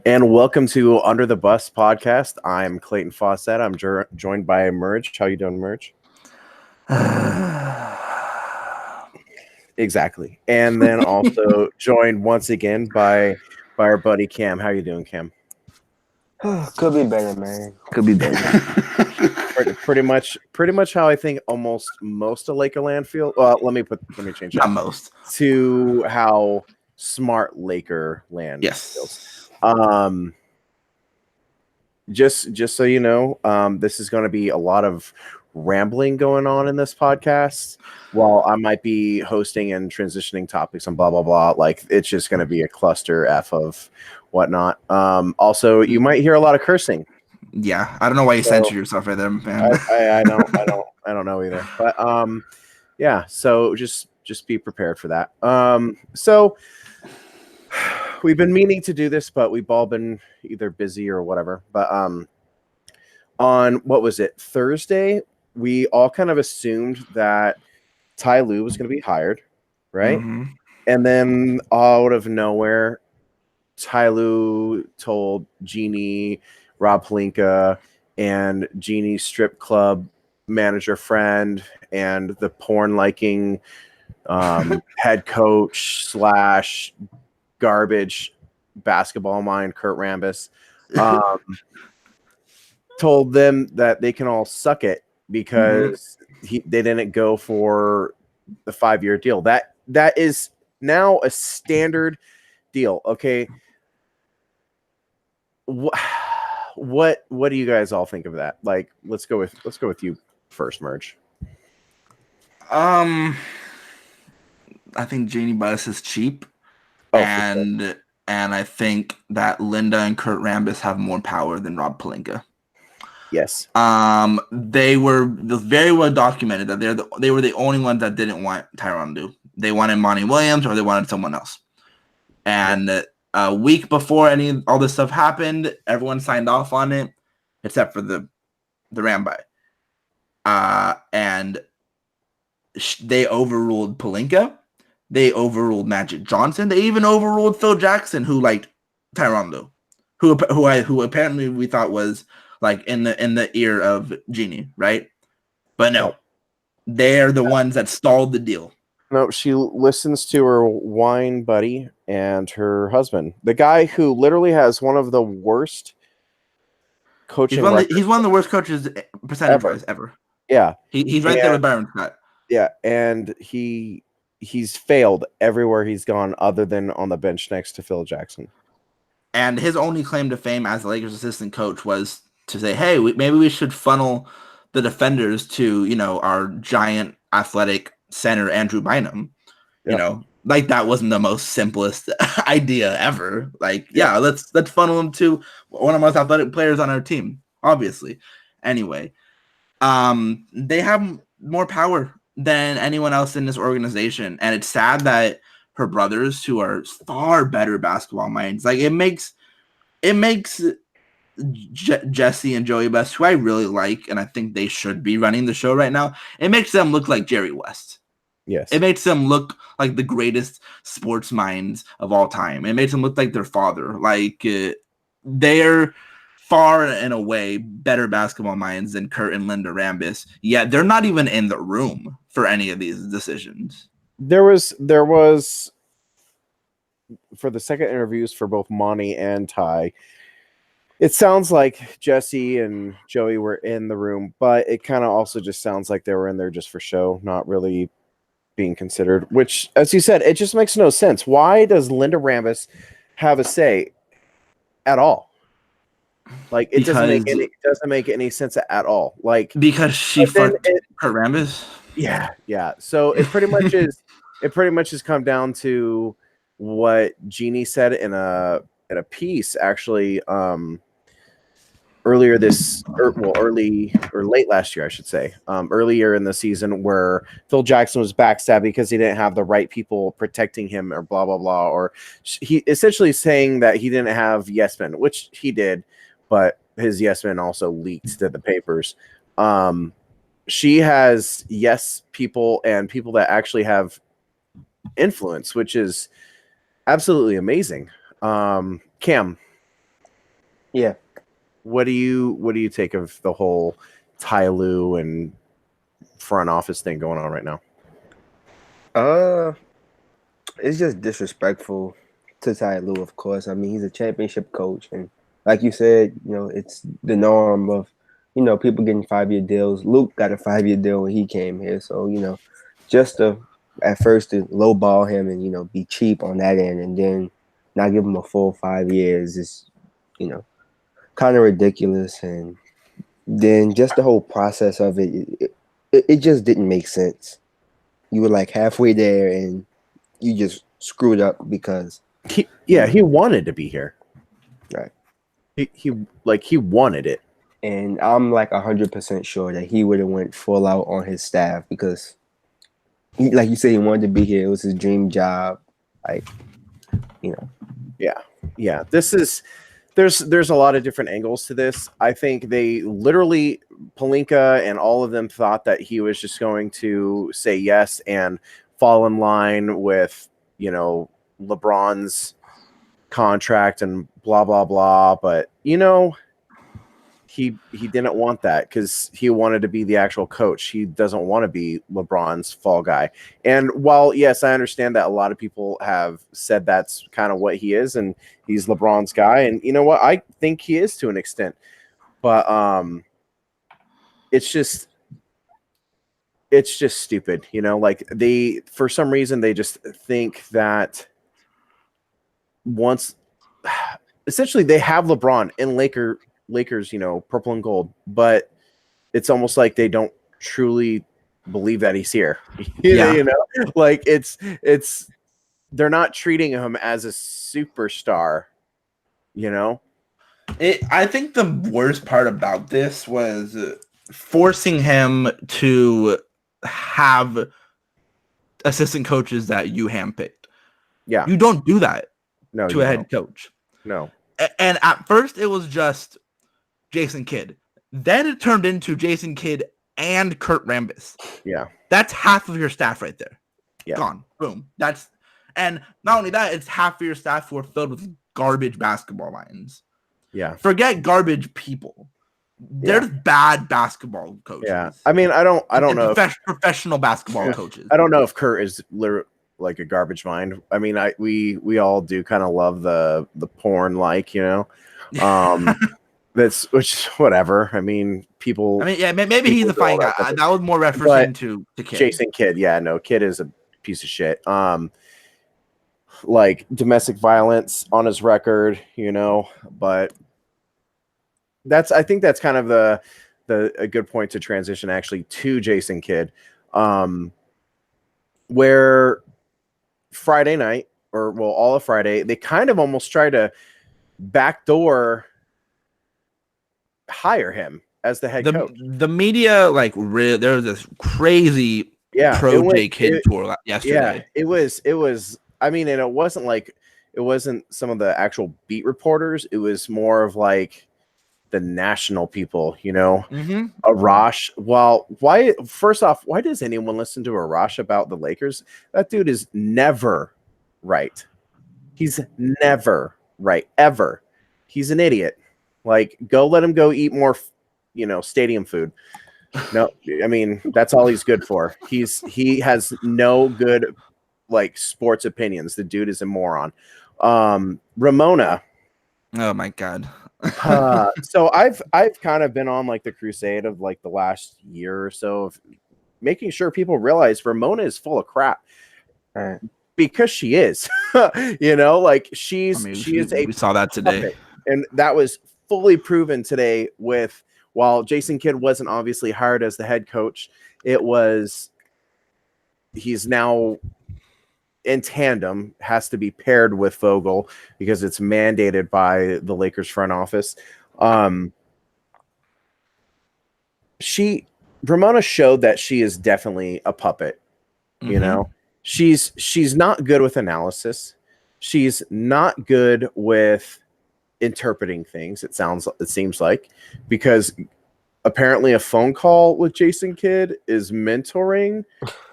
And welcome to Under the Bus podcast. I'm Clayton Fawcett. I'm joined by Merge. How you doing, Merge? Exactly. And then also joined once again by our buddy Cam. How you doing, Cam? Could be better, man. Could be better. pretty much how I think almost most of Lakerland feel. Well, let me change that. Not most. To how smart Lakerland feels. Just so you know, this is going to be a lot of rambling going on in this podcast while I might be hosting and transitioning topics and blah blah blah. Like, it's just going to be a cluster f of whatnot. Also, you might hear a lot of cursing. Yeah, I don't know why you censored yourself right there, man. I don't know either. But yeah, so just be prepared for that. So we've been meaning to do this, but we've all been either busy or whatever. But on what was it, Thursday, we all kind of assumed that Ty Lue was going to be hired, right? Mm-hmm. And then out of nowhere, Ty Lue told Jeanie, Rob Pelinka, and Jeanie's strip club manager friend and the porn liking head coach / garbage basketball mind, Kurt Rambis, told them that they can all suck it because they didn't go for the 5-year deal. That is now a standard deal. Okay. What do you guys all think of that? Like, let's go with you first, Merge. I think Jeanie Buss is cheap, and I think that Linda and Kurt Rambis have more power than Rob Pelinka. Yes. They were very well documented that they were the only ones that didn't want Tyronn Lue. They wanted Monty Williams or they wanted someone else. And a week before all this stuff happened, everyone signed off on it, except for the Rambi. And they overruled Pelinka. They overruled Magic Johnson. They even overruled Phil Jackson, who liked Tyronn Lue, who apparently we thought was like in the ear of Jeanie, right? But no, they're the ones that stalled the deal. No, she listens to her wine buddy and her husband, the guy who literally has one of the worst coaching. He's one of the worst coaches percentage-wise ever. Yeah, he's right there with Byron Scott. Yeah, and he's failed everywhere he's gone, other than on the bench next to Phil Jackson. And his only claim to fame as the Lakers assistant coach was to say, "Hey, maybe we should funnel the defenders to our giant athletic center Andrew Bynum." Yep. Like that wasn't the most simplest idea ever. Like, let's funnel him to one of the most athletic players on our team, obviously. Anyway, they have more power than anyone else in this organization, and it's sad that her brothers, who are far better basketball minds, like it makes Jesse and Joey Best, who I really like, and I think they should be running the show right now. It makes them look like Jerry West. Yes. It makes them look like the greatest sports minds of all time. It makes them look like their father. Like they're far and away better basketball minds than Kurt and Linda Rambis. Yet they're not even in the room for any of these decisions. There was for the second interviews for both Monty and Ty. It sounds like Jesse and Joey were in the room, but it kind of also just sounds like they were in there just for show, not really being considered, which, as you said, it just makes no sense. Why does Linda Rambis have a say at all? Like, it doesn't make any sense at all. Like, because she fucked Kurt Rambis. Yeah. So it pretty much is. It pretty much has come down to what Jeanie said in a piece, actually, earlier late last year, I should say, earlier in the season, where Phil Jackson was backstabbed because he didn't have the right people protecting him, or blah blah blah, or he essentially saying that he didn't have yes men, which he did, but his yes men also leaked to the papers. She has yes people and people that actually have influence, which is absolutely amazing. Cam, Yeah. What do you take of the whole Ty Lue and front office thing going on right now? It's just disrespectful to Ty Lue, of course. I mean, he's a championship coach, and like you said, it's the norm of, people getting 5-year deals. Luke got a 5-year deal when he came here, so just to at first to lowball him and be cheap on that end, and then not give him a full 5 years is, you know, kind of ridiculous. And then just the whole process of it just didn't make sense. You were like halfway there, and you just screwed up because he wanted to be here. right. He wanted it. And I'm like 100% sure that he would have went full out on his staff because, like you said, he wanted to be here. It was his dream job. Like, Yeah. There's a lot of different angles to this. I think they literally, Pelinka and all of them thought that he was just going to say yes and fall in line with, LeBron's contract and blah, blah, blah. But, he didn't want that because he wanted to be the actual coach. He doesn't want to be LeBron's fall guy. And while, yes, I understand that a lot of people have said that's kind of what he is and he's LeBron's guy. And you know what? I think he is to an extent. But it's just stupid, like for some reason they just think that once essentially they have LeBron in Lakers, purple and gold, but it's almost like they don't truly believe that he's here. Like it's they're not treating him as a superstar, I think the worst part about this was forcing him to have assistant coaches that you handpicked. Yeah. You don't do that to a head don't. coach. No. And at first it was just Jason Kidd. Then it turned into Jason Kidd and Kurt Rambis. Yeah. That's half of your staff right there. Yeah. Gone. Boom. And not only that, it's half of your staff who are filled with garbage basketball minds. Yeah. Forget garbage people. There's bad basketball coaches. Yeah. I mean, I don't know. Professional basketball coaches. I don't know if Kurt is literally like a garbage mind. I mean, we all do kind of love the porn, that's which whatever. I mean, people. I mean, yeah, maybe he's a fine guy. That was more referencing to Kidd. Jason Kidd. Yeah, no, Kidd is a piece of shit. Like domestic violence on his record, but I think that's kind of a good point to transition actually to Jason Kidd, where Friday night all of Friday, they kind of almost try to backdoor hire him as the head coach. The media, there was this crazy pro J Kidd tour yesterday. Yeah, it was. I mean, and it wasn't some of the actual beat reporters. It was more of like the national people, Arash. Well, first off, why does anyone listen to Arash about the Lakers? That dude is never right. He's never right, ever. He's an idiot. Like, go let him go eat more, stadium food. No, I mean, that's all he's good for. He has no good, sports opinions. The dude is a moron. Ramona. Oh my God. So I've kind of been on the crusade of the last year or so of making sure people realize Ramona is full of crap, because she is. She is we saw that today, puppet. And that was fully proven today while Jason Kidd wasn't obviously hired as the head coach, he's now in tandem, has to be paired with Vogel because it's mandated by the Lakers front office. Ramona showed that she is definitely a puppet. She's not good with analysis. She's not good with interpreting things. It seems like, because apparently a phone call with Jason Kidd is mentoring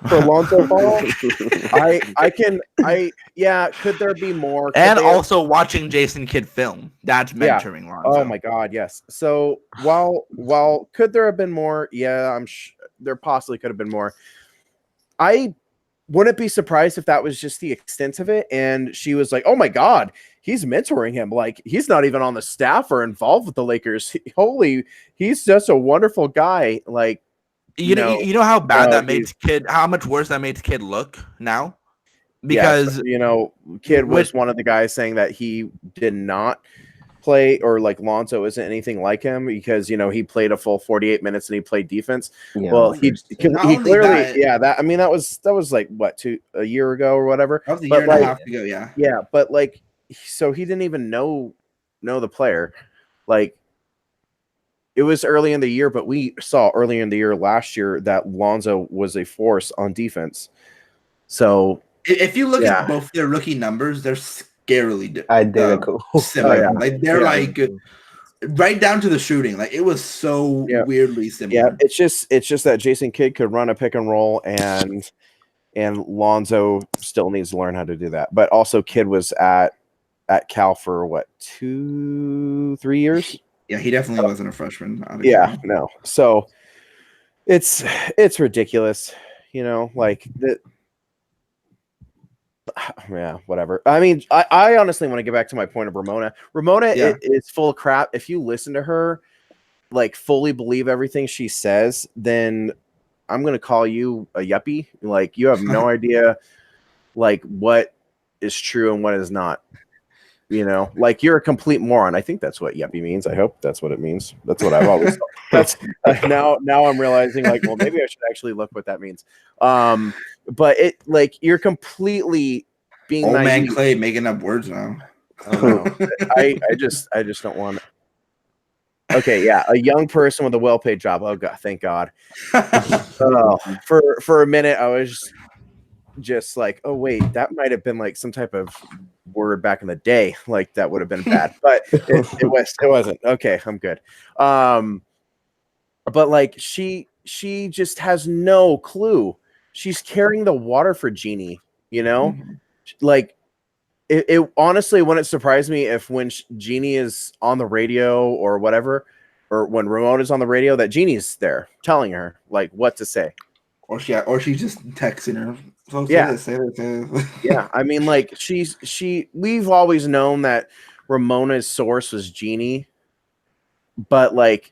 for Lonzo Ball. Could there be more? And also watching Jason Kidd film. That's mentoring Lonzo. Oh my God, yes. So while could there have been more? Yeah, there possibly could have been more. I wouldn't be surprised if that was just the extent of it. And she was like, oh my God, he's mentoring him. Like, he's not even on the staff or involved with the Lakers. He's just a wonderful guy. Like, you know how bad that made Kidd, how much worse that made Kidd look now? Because Kidd was one of the guys saying that he did not play, or like Lonzo isn't anything like him, because he played a full 48 minutes and he played defense. Yeah, well, he clearly that was like what, a year ago or whatever. That was a year and a half ago, yeah. Yeah, but like, so he didn't even know the player. Like, it was early in the year, but we saw earlier in the year last year that Lonzo was a force on defense. So if you look at both their rookie numbers, they're scarily identical. Similar. Like they're like right down to the shooting. Like it was so weirdly similar. Yeah, it's just that Jason Kidd could run a pick and roll, and Lonzo still needs to learn how to do that. But also, Kidd was at Cal for what, 2-3 years? Yeah, he definitely wasn't a freshman. No. So it's ridiculous, like that. Yeah, whatever. I mean, I honestly want to get back to my point of Ramona. Ramona is full of crap. If you listen to her, like, fully believe everything she says, then I'm going to call you a yuppie. Like, you have no idea, like, what is true and what is not. Like, you're a complete moron. I think that's what yuppie means. I hope that's what it means. That's what I've always thought. That's now I'm realizing, like, well, maybe I should actually look what that means. But it, like, you're completely being old naive. man Clay making up words now. I don't know. I just don't want. Okay, yeah, a young person with a well-paid job. Oh God, thank God. For a minute, I was just like, oh wait, that might have been like some type of word back in the day. Like, that would have been bad, but it wasn't. Okay, I'm good. But like, she just has no clue. She's carrying the water for Jeanie, Mm-hmm. Like, it honestly wouldn't surprise me if when Jeanie is on the radio or whatever, or when Ramon is on the radio, that Jeanie's there telling her like what to say. Or she's just texting her. So say this. Yeah, I mean, like, we've always known that Ramona's source was Jeanie, but like,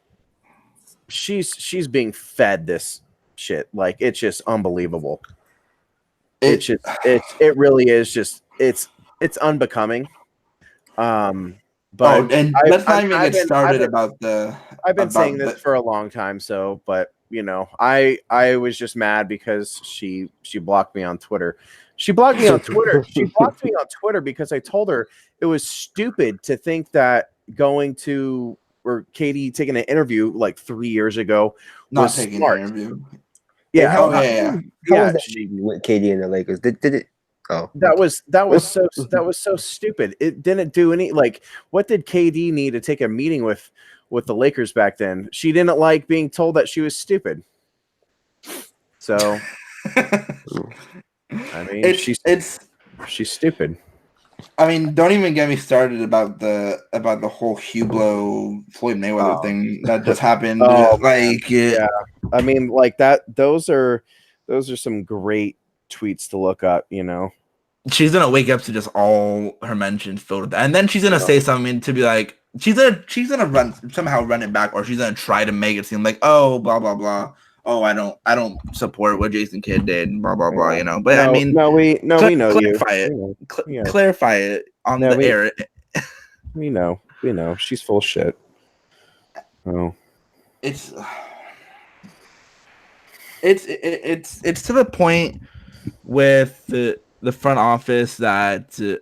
she's being fed this shit. Like, it's just unbelievable. It really is just it's unbecoming. But let's not even get started about the. I've been saying this for a long time, so but I was just mad because she blocked me on Twitter. She blocked me on Twitter. She blocked me on Twitter because I told her it was stupid to think that going to, or Katie taking an interview like 3 years ago was not taking smart. an interview. Yeah. How was that meeting with Katie and the Lakers? Did it? Oh, that was so stupid. It didn't do any, like, what did KD need to take a meeting with the Lakers back then? She didn't like being told that she was stupid. So I mean, she's stupid. I mean, don't even get me started about the whole Hublot Floyd Mayweather thing that just happened. Yeah, I mean, like that. Those are some great tweets to look up. She's gonna wake up to just all her mentions filled with that, and then she's gonna say something to be like, she's gonna run it back, or she's gonna try to make it seem like, oh, blah blah blah. Oh, I don't support what Jason Kidd did, blah blah blah. But I mean, we know clarify it. Clarify it on the air. We know. She's full of shit. Oh, it's to the point with the front office that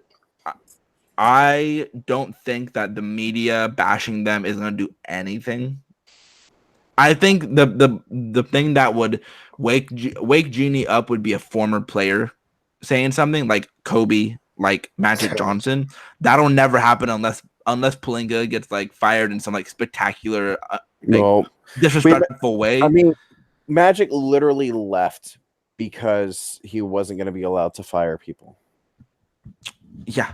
I don't think that the media bashing them is going to do anything. I think the thing that would wake Jeanie up would be a former player saying something like Kobe, like Magic Johnson. That'll never happen unless unless Pelinka gets like fired in some like spectacular, No, disrespectful way. I mean, Magic literally left because he wasn't going to be allowed to fire people. Yeah,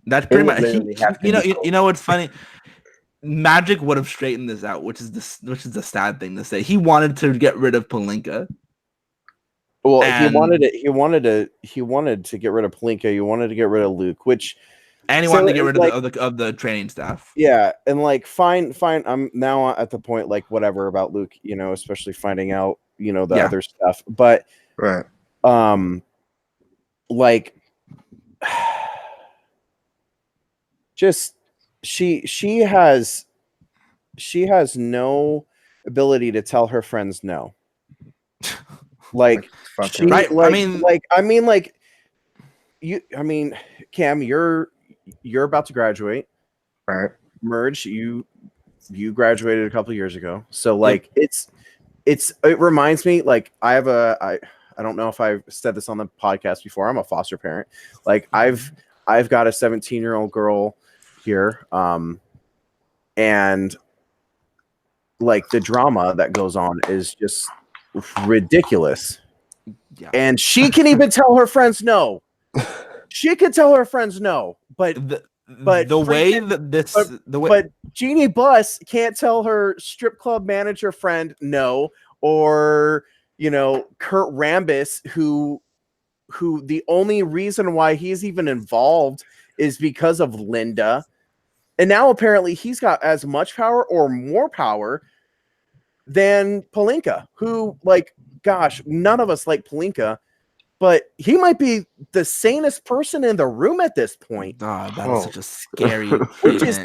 that's pretty much. literally have to You know what's funny? Magic would have straightened this out, which is the sad thing to say. He wanted to get rid of Pelinka. Well, he And- wanted it. He wanted to get rid of Pelinka. He wanted to get rid of Luke, which And he wanted to get rid of the training staff. yeah, and like fine. I'm now at the point like whatever about Luke, especially finding out the other stuff. But right. like just she has no ability to tell her friends no. Like she, right. like, I mean, Cam, you're about to graduate. Right. Merge, you graduated a couple of years ago. So like it reminds me, like I don't know if I've said this on the podcast before. I'm a foster parent. Like I've got a 17-year-old girl here. And like the drama that goes on is just ridiculous. Yeah. And she can even tell her friends no. She can tell her friends no, but Jeanie Buss can't tell her strip club manager friend no, or Kurt Rambis, who the only reason why he's even involved is because of Linda, and now apparently he's got as much power or more power than Pelinka, who, like, gosh, none of us like Pelinka, but he might be the sanest person in the room at this point. God, that is such a scary which is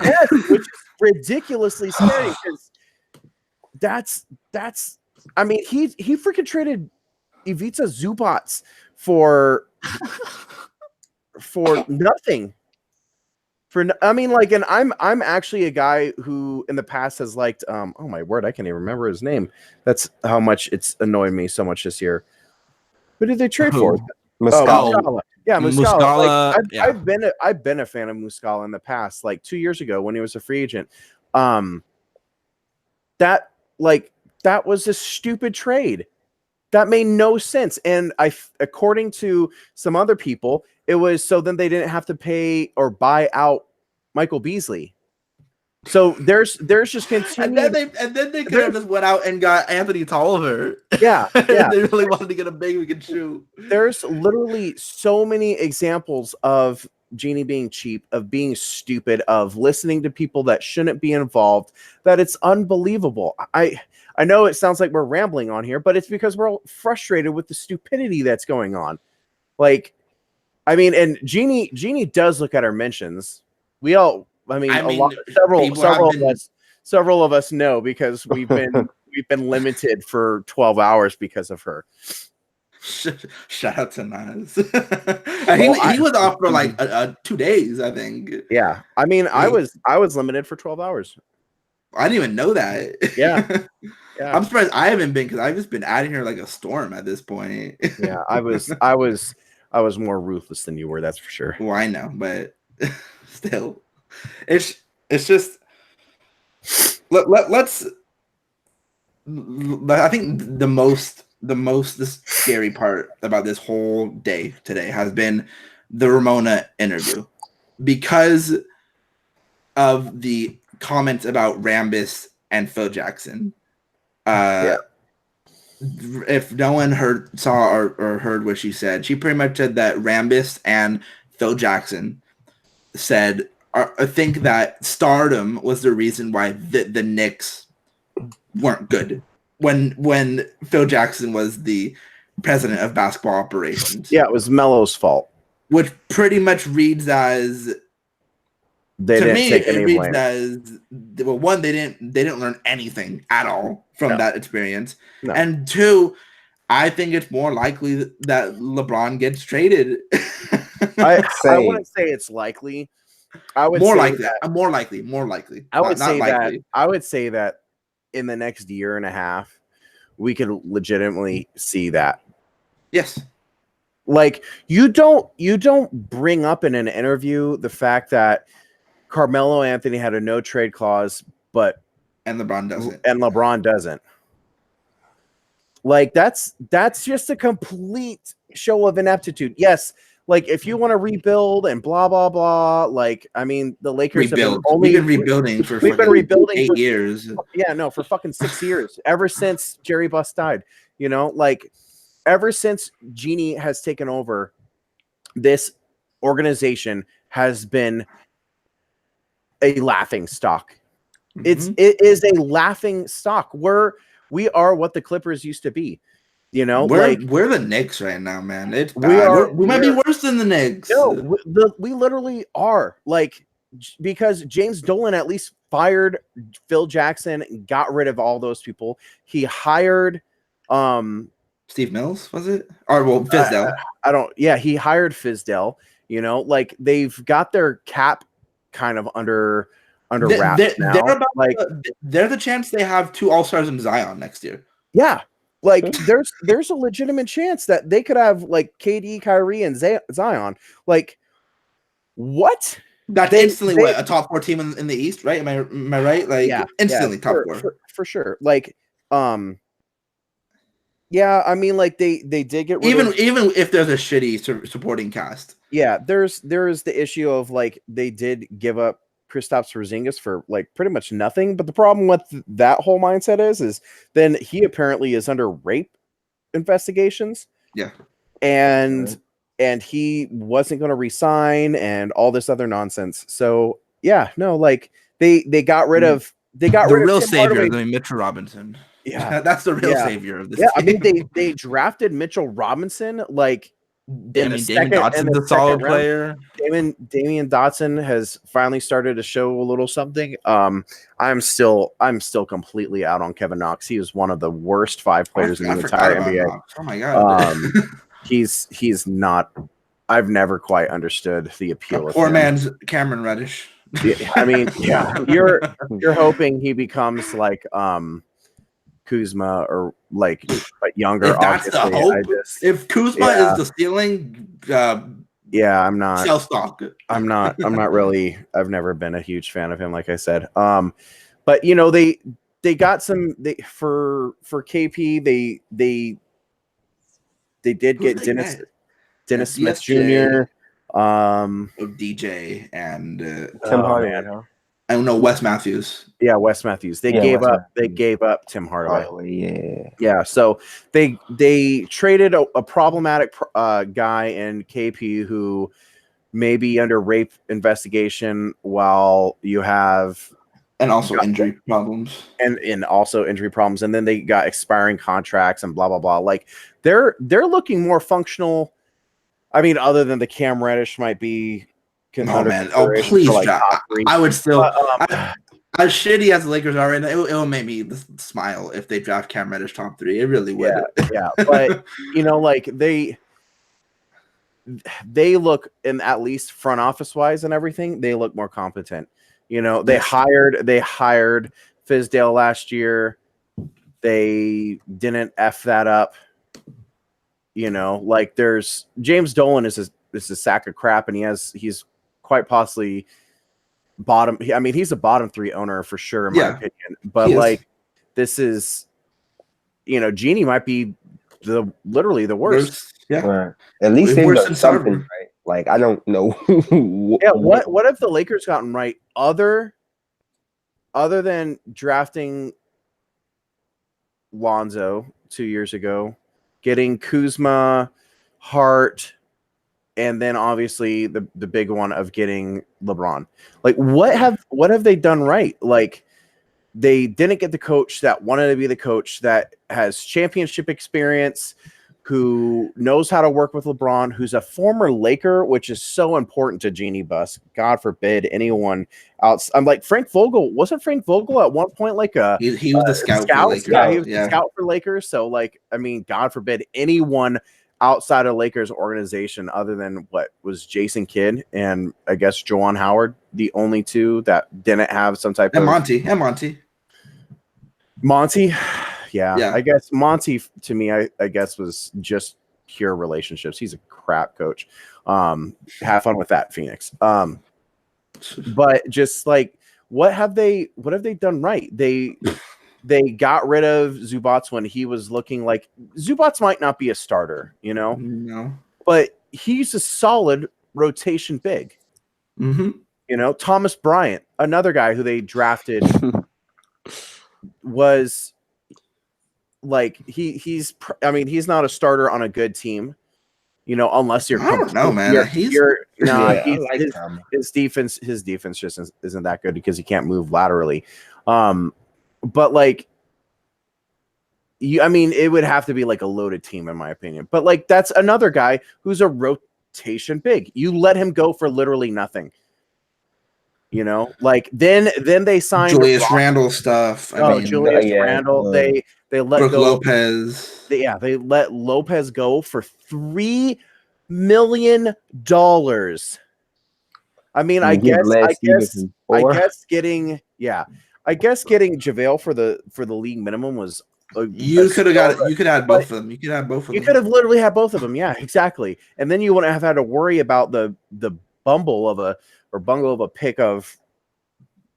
ridiculously scary, because that's I mean, he freaking traded Ivica Zubats for nothing. And I'm actually a guy who in the past has liked oh my word, I can't even remember his name. That's how much it's annoyed me so much this year. Who did they trade for? Muscala. Yeah, Muscala. Like, I've been a fan of Muscala in the past, like 2 years ago when he was a free agent. That was a stupid trade. That made no sense. And according to some other people, it was so then they didn't have to pay or buy out Michael Beasley. So there's just continued. And then they could have just went out and got Anthony Tolliver. Yeah. They really wanted to get a big we could shoot. There's literally so many examples of Jeanie being cheap, of being stupid, of listening to people that shouldn't be involved, that it's unbelievable. I know it sounds like we're rambling on here, but it's because we're all frustrated with the stupidity that's going on. Like, I mean, and Jeanie does look at our mentions. We all, several of us know, because we've been limited for 12 hours because of her. Shout out to Nas. he was off for like 2 days, I think. Yeah, I mean, I was limited for 12 hours. I didn't even know that. Yeah. I'm surprised I haven't been, because I've just been out of here like a storm at this point. Yeah, I was more ruthless than you were, that's for sure. Well, I know, but still, it's just let's. I think the scary part about this whole day today has been the Ramona interview, because of the comments about Rambis and Phil Jackson. If no one saw or heard what she said, she pretty much said that Rambis and Phil Jackson said, I think that stardom was the reason why the Knicks weren't good when Phil Jackson was the president of basketball operations. Yeah, it was Melo's fault. Which pretty much reads as, they didn't take any blame. One, they didn't learn anything at all from that experience. No. And two, I think it's more likely that LeBron gets traded. I wouldn't say it's likely. I would more say likely. that, More likely. I would say that in the next year and a half, we could legitimately see that. Yes. Like, you don't bring up in an interview the fact that Carmelo Anthony had a no trade clause, but And LeBron doesn't. And LeBron doesn't. Like that's just a complete show of ineptitude. Yes, like if you want to rebuild and blah blah blah, like I mean the Lakers Rebuild. have been only We've been rebuilding for we've been rebuilding 8 for, years. Yeah, no, for fucking 6 years. Ever since Jerry Buss died, you know, like ever since Jeanie has taken over, this organization has been a laughing stock. Mhm. It is a laughing stock. We are what the Clippers used to be. You know, we're the Knicks right now, man. It's We bad. are- We might be worse than the Knicks. no, we literally are, like, because James Dolan at least fired Phil Jackson, got rid of all those people. He hired Steve Mills, was it? Or well, Fizdale. He hired Fizdale. You know, like they've got their cap kind of under wraps now. They're the chance they have 2 All-Stars in Zion next year. Yeah. Like there's a legitimate chance that they could have like KD, Kyrie, and Zion. Like what? That's instantly a top 4 team in the East, right? Am I right? Like instantly top 4 for sure. Like yeah, I mean like they did get rid even if there's a shitty supporting cast. Yeah, there is the issue of like they did give up Kristaps Porzingis for like pretty much nothing. But the problem with that whole mindset is then he apparently is under rape investigations. Yeah. And he wasn't going to resign and all this other nonsense. So yeah, no, like they got rid of the real savior. I mean, Mitchell Robinson. Yeah, that's the real savior of this. Yeah, team. I mean they drafted Mitchell Robinson like. Damien Dotson's a solid player. Damien Dotson has finally started to show a little something. I'm still completely out on Kevin Knox. He was one of the worst 5 players in the entire NBA. Knox. Oh my god. He's not. I've never quite understood the appeal of poor him. man's Cameron Reddish. Yeah, I mean, yeah, you're hoping he becomes like Kuzma or like younger. If that's the hope. If Kuzma is the ceiling, I'm not. Sell stock. I'm not really. I've never been a huge fan of him, like I said. But you know they got some. For KP they did get Dennis Smith Jr. DJ and Tim Hardaway. I don't know Wes Matthews. Yeah, Wes Matthews. They gave up Tim Hardaway. Yeah. So they traded a problematic guy in KP who may be under rape investigation while you have injury problems and also injury problems, and then they got expiring contracts and blah blah blah. Like they're looking more functional. I mean, other than the Cam Reddish might be. Oh man! Oh please, like I would still. As shitty as the Lakers are right now, it will make me smile if they draft Cam Reddish top 3. It really would. Yeah. But you know, like they look, in at least front office wise and everything, they look more competent. You know, they hired Fizdale last year. They didn't F that up. You know, like there's James Dolan is a sack of crap, and he's quite possibly bottom. I mean, he's a bottom 3 owner for sure, in my opinion. But like, this is, you know, Jeanie might be literally the worst. Yeah, right. At least they've done something right. Like I don't know. What have the Lakers gotten right other than drafting Lonzo 2 years ago, getting Kuzma, Hart. And then obviously the big one of getting LeBron. Like what have they done right? Like they didn't get the coach that wanted to be the coach that has championship experience, who knows how to work with LeBron, who's a former Laker, which is so important to Jeanie Buss. God forbid anyone else. I'm like Frank Vogel. Wasn't Frank Vogel at one point like he was the scout for Lakers? Yeah, he was the scout for Lakers. So like, I mean, God forbid anyone outside of Lakers organization, other than what was Jason Kidd and I guess Juwan Howard, the only 2 that didn't have some type of Monty. Yeah. I guess Monty to me, I guess was just pure relationships. He's a crap coach. Have fun with that, Phoenix. But just like what have they done right? They got rid of Zubats when he was looking like Zubats might not be a starter, No. but he's a solid rotation big. Thomas Bryant, another guy who they drafted, was like he's not a starter on a good team, unless you're I don't know, man. his defense just isn't that good because he can't move laterally. But like it would have to be like a loaded team in my opinion. But like that's another guy who's a rotation big. You let him go for literally nothing. Like then they signed Julius Randle stuff. Julius Randle. They let Brook go Lopez. They let Lopez go for $3 million. I guess getting JaVale for the league minimum was. You could have both of them. You could have both of them. You could have literally had both of them. Yeah, exactly. And then you wouldn't have had to worry about the bungle of a pick of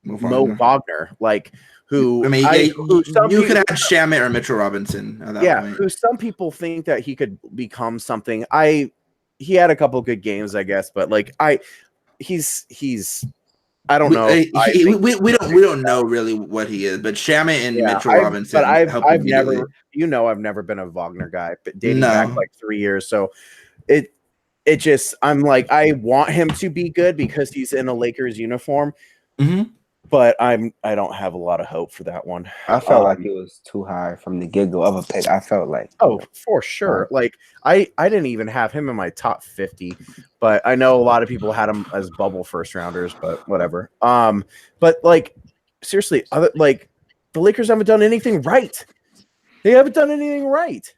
Mo Wagner, like who you could have Shamet or Mitchell Robinson at that point. Who some people think that he could become something. He had a couple good games, I guess, but like he's I don't know. We don't know really what he is, but Shamet and Mitchell Robinson. But I've never been a Wagner guy, but dating back like 3 years. So it just I'm like I want him to be good because he's in a Lakers uniform. But I don't have a lot of hope for that one. I felt like it was too high from the get-go of a pick. I felt like for sure. Like I didn't even have him in my top 50, but I know a lot of people had him as bubble first rounders, but whatever. But like seriously, the Lakers haven't done anything right. They haven't done anything right.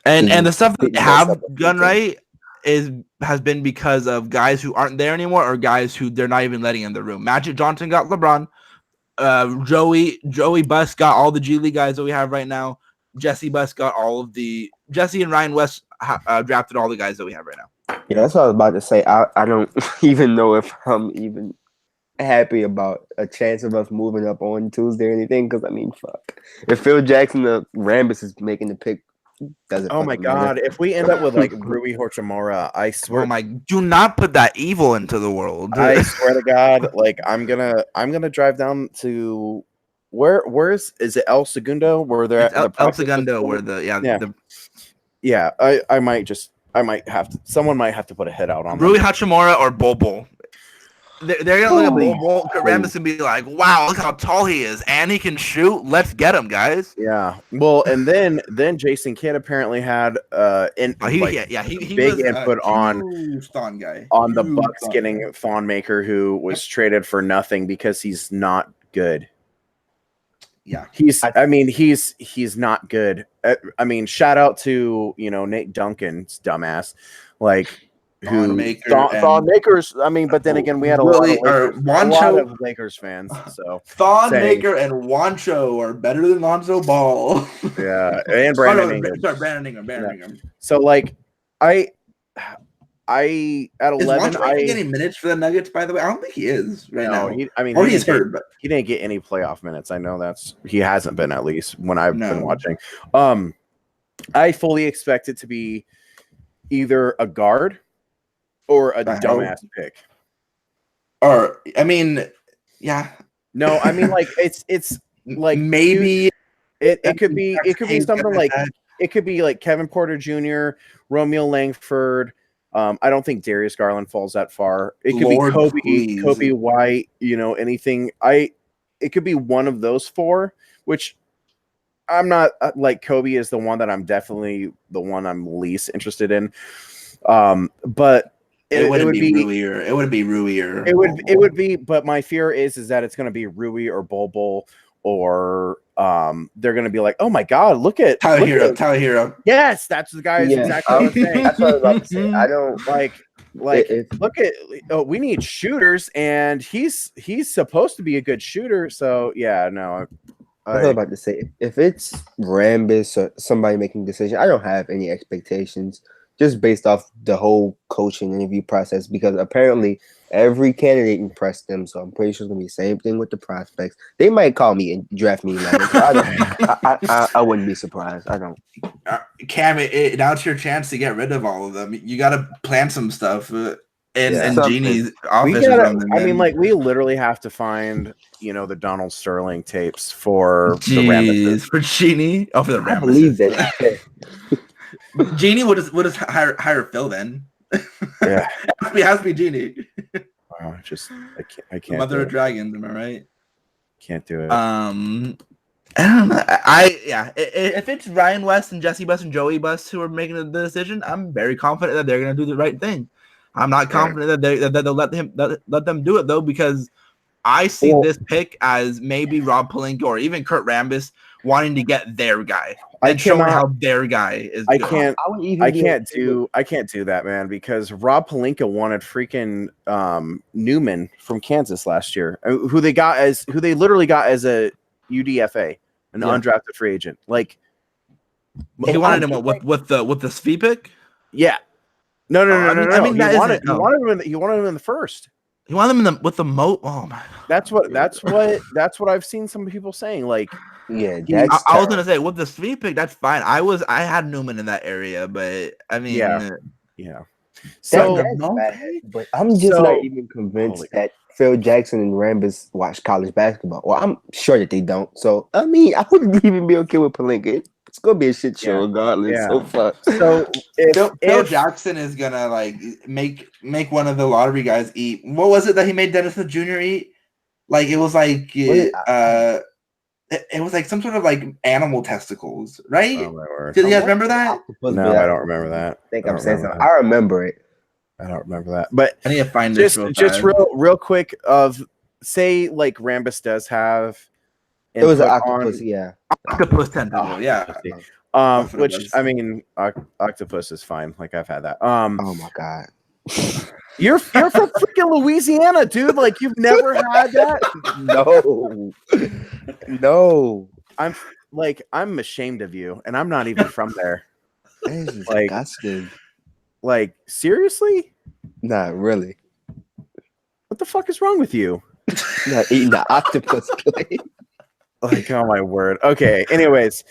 And the stuff that they have done right has been because of guys who aren't there anymore or guys who they're not even letting in the room. Magic Johnson got LeBron. Joey Buss got all the G League guys that we have right now. Jesse Buss got Jesse and Ryan West drafted all the guys that we have right now. Yeah, that's what I was about to say. I don't even know if I'm even happy about a chance of us moving up on Tuesday or anything. Because fuck. If Phil Jackson, the Rambus is making the pick. Oh my god! If we end up with like Rui Hachimura, I swear. Do not put that evil into the world. I swear to God, like I'm gonna drive down to where's it El Segundo where they're at El Segundo where I might have to. Someone might have to put a hit out on Rui Hachimura or Bol. They're gonna look at Bol Rambus and be like, "Wow, look how tall he is, and he can shoot. Let's get him, guys." Yeah. Well, and then Jason Kidd apparently had big input on Thon guy on the Bucks getting Thon Maker, who was traded for nothing because he's not good. Yeah, he's not good. Shout out to Nate Duncan's dumbass, like. Thon Makers. But then again, we had a lot of Lakers fans. So Thon Maker and Wancho are better than Lonzo Ball. Yeah, and Brandon Ingram. Brandon Ingram. So like, I at 11. Is Wancho getting any minutes for the Nuggets? By the way, I don't think he is now. He's hurt, but he didn't get any playoff minutes. I know he hasn't been, at least when I've been watching. I fully expect it to be either a guard. Or a dumbass pick. Or yeah. No, like it's like maybe it could be something like it could be like Kevin Porter Jr., Romeo Langford. I don't think Darius Garland falls that far. It could be Kobe White. Anything. It could be one of those four. Which I'm not like Kobe is the one that I'm definitely the one I'm least interested in. But. It would be Rui or it would be, but my fear is that it's going to be Rui or Bol or they're going to be like, oh my god, look at Tyler Hero. Yes, that's the guy. Exactly what I'm saying. That's what I was about to say. I don't like look at we need shooters, and he's supposed to be a good shooter. So yeah, no. I was about to say if it's Rambus or somebody making decision, I don't have any expectations just based off the whole coaching interview process, because apparently every candidate impressed them. So I'm pretty sure it's gonna be the same thing with the prospects. They might call me and draft me later. So I wouldn't be surprised. I don't. Cam, now it's your chance to get rid of all of them. You got to plan some stuff. And Jeannie's office. We literally have to find, the Donald Sterling tapes for the Rambuses. For Jeanie. Oh, for the Rambuses. I believe that. Jeanie would just hire Phil then. Yeah, it has to be Jeanie. Wow, I can't. Mother of Dragons, am I right? Can't do it. I don't know. If it's Ryan West and Jesse Buss and Joey Buss who are making the decision, I'm very confident that they're going to do the right thing. I'm not confident that they'll let them do it though, because I see this pick as maybe Rob Pelinka or even Kurt Rambis wanting to get their guy and showing how their guy is. I can't do that, man, because Rob Pelinka wanted freaking Newman from Kansas last year, who they literally got as a UDFA, an undrafted free agent. Like he wanted him with the Svi pick. Yeah. No. I mean, he wanted him in the first. You want them with the moat? Oh my! That's what I've seen some people saying. Like, yeah, I was gonna say with the sweep pick, that's fine. I had Newman in that area, but I mean, yeah. So, but I'm just not even convinced that Phil Jackson and Rambis watch college basketball. Well, I'm sure that they don't. So I mean, I wouldn't even be okay with Pelinka. It's gonna be a shit show regardless. Yeah. So fuck. So Phil Jackson is gonna like make one of the lottery guys eat. What was it that he made Dennis the Jr. eat? Like it was like it was like some sort of like animal testicles, right? Oh my word. Do you guys remember that? No, I don't remember that. I think I'm saying something. I remember it. I don't remember that. But I need to find this real quick of say like Rambis does have. It was an octopus, octopus tentacle, which I mean, octopus is fine. Like I've had that. Oh my god, you're from freaking Louisiana, dude. Like you've never had that? No. I'm ashamed of you, and I'm not even from there. Like disgusting. Like seriously? Not really. What the fuck is wrong with you? Not eating the octopus plate. Like, oh my word. Okay. Anyways,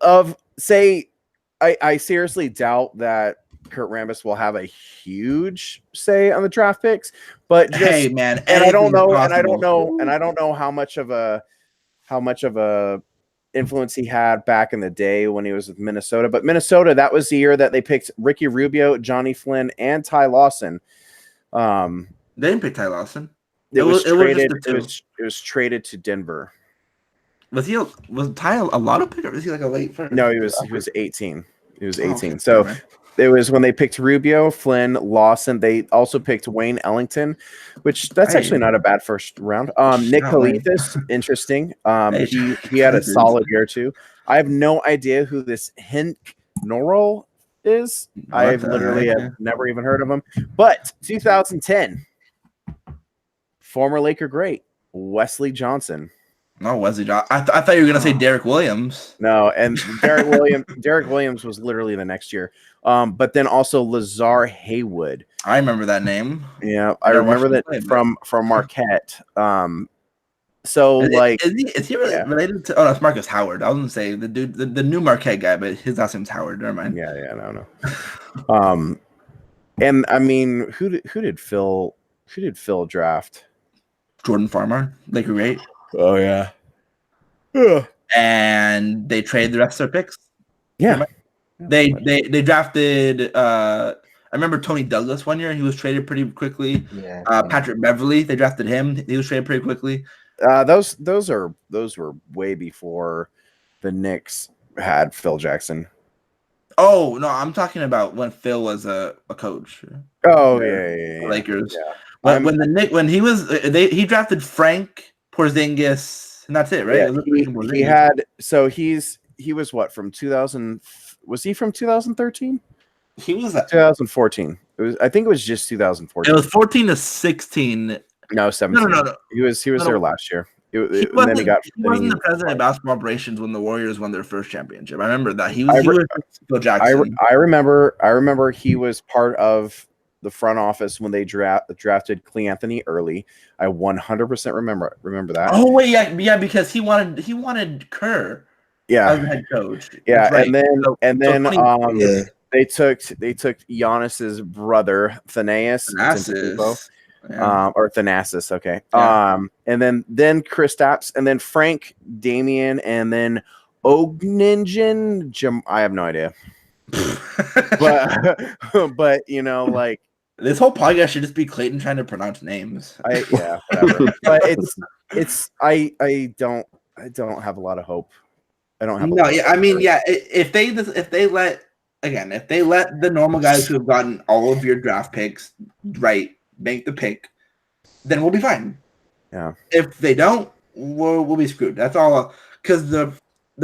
I seriously doubt that Kurt Rambis will have a huge say on the draft picks, but hey man, and I don't know how much of a influence he had back in the day when he was with Minnesota. But Minnesota, that was the year that they picked Ricky Rubio, Johnny Flynn, and Ty Lawson. They didn't pick Ty Lawson. It was traded to Denver. Was Ty a lot of pick, or was he like a late first? No, he was 18. He was 18. Okay. So it was when they picked Rubio, Flynn, Lawson. They also picked Wayne Ellington, which that's actually not a bad first round. Nick Khalifas, interesting. He had a solid year too. I have no idea who this Henk Norrell is. I've literally never even heard of him. But 2010, former Laker great Wesley Johnson. No, Wesley Johnson. I thought you were gonna say Derek Williams. No, and Derek Williams was literally the next year. But then also Lazar Haywood. I remember that name. Yeah, I remember that from Marquette. So is he related to? Oh, that's Marcus Howard. I was gonna say the dude, the new Marquette guy, but his last name's Howard. Never mind. Yeah, no. And I mean, who did Phil draft? Jordan Farmar, Laker great. Oh yeah. And they traded the rest of their picks. Yeah. They drafted I remember Tony Douglas one year, he was traded pretty quickly. Yeah. Patrick Beverly, they drafted him. He was traded pretty quickly. Those were way before the Knicks had Phil Jackson. Oh, no, I'm talking about when Phil was a coach. Oh, yeah. Lakers. Yeah. When he drafted Frank Porzingis, and that's it, right? Yeah, he was what, from 2000? Was he from 2013? He was 2014. I think it was just 2014. It was 14 to 16. No, 17. No. He was there last year. And then he got. He wasn't the president of basketball operations when the Warriors won their first championship. I remember that he was Phil Jackson. I remember he was part of the front office when they drafted Cleanthony early. I 100% remember that. Oh wait, yeah, because he wanted Kerr. Yeah, as the head coach. Yeah, right. and then Yeah. they took Giannis's brother Thanasis. Yeah. Or Thanasis, okay. Yeah. And then Kristaps, and then Frank, Damian, and then Ogningen. I have no idea, but you know, like this whole podcast should just be Clayton trying to pronounce names. Whatever. But I don't have a lot of hope. I don't have. I mean, yeah. If they let the normal guys who have gotten all of your draft picks right make the pick, then we'll be fine. Yeah. If they don't, we'll be screwed. That's all. Because the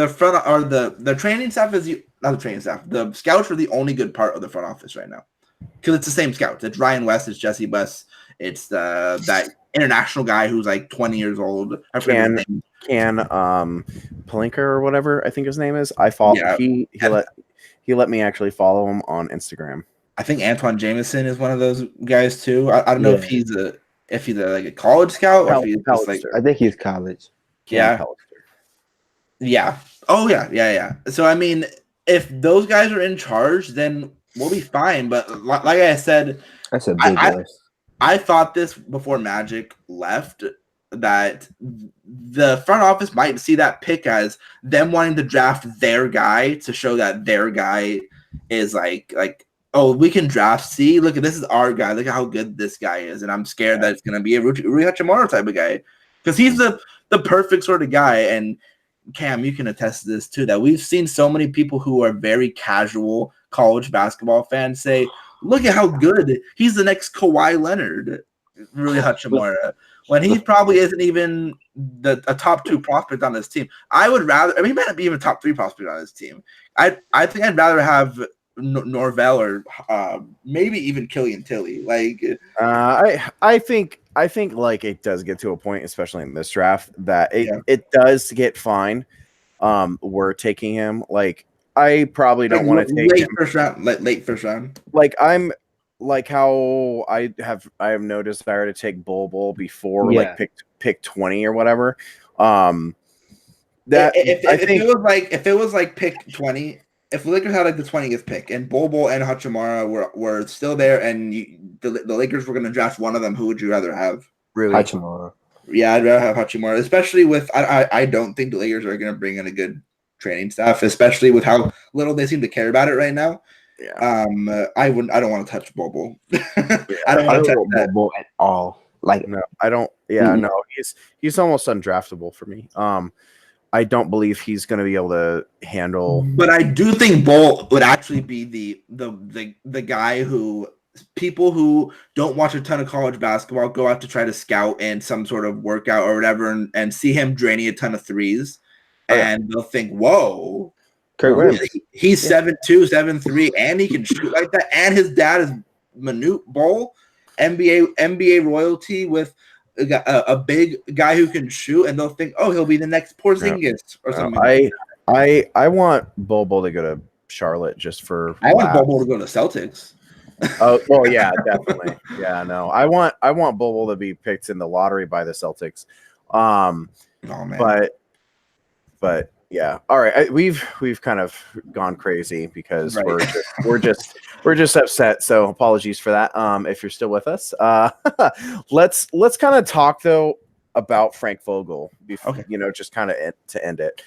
front or the training staff is not the training staff. The scouts are the only good part of the front office right now. Because it's the same scouts. It's Ryan West. It's Jesse West. It's that international guy who's like 20 years old. I forget his name. Palinka or whatever I think his name is. I follow. Yeah. He let me actually follow him on Instagram. I think Antoine Jameson is one of those guys too. I don't know if he's like a college scout or if he's just like. I think he's college. Yeah. Yeah. Oh yeah. So I mean, if those guys are in charge, then we'll be fine. But like I said, that's a big list. I thought this before Magic left, that the front office might see that pick as them wanting to draft their guy to show that their guy is like, oh, we can draft. See, look, this is our guy. Look at how good this guy is. And I'm scared that it's going to be a Rui Hachimura type of guy because he's the perfect sort of guy. And Cam, you can attest to this too, that we've seen so many people who are very casual college basketball fans say, look at how good he's the next Kawhi Leonard, Rui Hachimura, when he probably isn't even a top 2 prospect on this team. I would rather, he might not be even top 3 prospect on this team. I think I'd rather have Norvell or maybe even Killian Tilly. Like, I think like it does get to a point, especially in this draft, that it does get fine. We're taking him. Like, I probably don't want to take late him late first round. Like I'm like how I have no desire to take Bol before like pick 20 or whatever. That if it was like pick 20, if the Lakers had like the 20th pick and Bol and Hachimura were still there and the Lakers were going to draft one of them, who would you rather have? Really? Hachimura. Yeah, I'd rather have Hachimura, especially with I don't think the Lakers are going to bring in a good training staff, especially with how little they seem to care about it right now. Yeah. I don't want to touch Bol. I don't want to touch Bol at all. Like, no, I don't. Yeah, no, he's almost undraftable for me. I don't believe he's going to be able to handle. But I do think Bol would actually be the guy who people who don't watch a ton of college basketball go out to try to scout in some sort of workout or whatever and see him draining a ton of threes. And they'll think, whoa, he's 7'2", 7'3", and he can shoot like that. And his dad is Manute Bol, NBA royalty with a big guy who can shoot. And they'll think, oh, he'll be the next Porzingis or something. I want Bol to go to Charlotte just for. I want Bol to go to Celtics. Oh, well, yeah, definitely. Yeah, no, I want Bol to be picked in the lottery by the Celtics. Oh man, but yeah, all right. We've kind of gone crazy because we're just upset. So apologies for that. If you're still with us, let's kind of talk though about Frank Vogel. Before, just kind of to end it.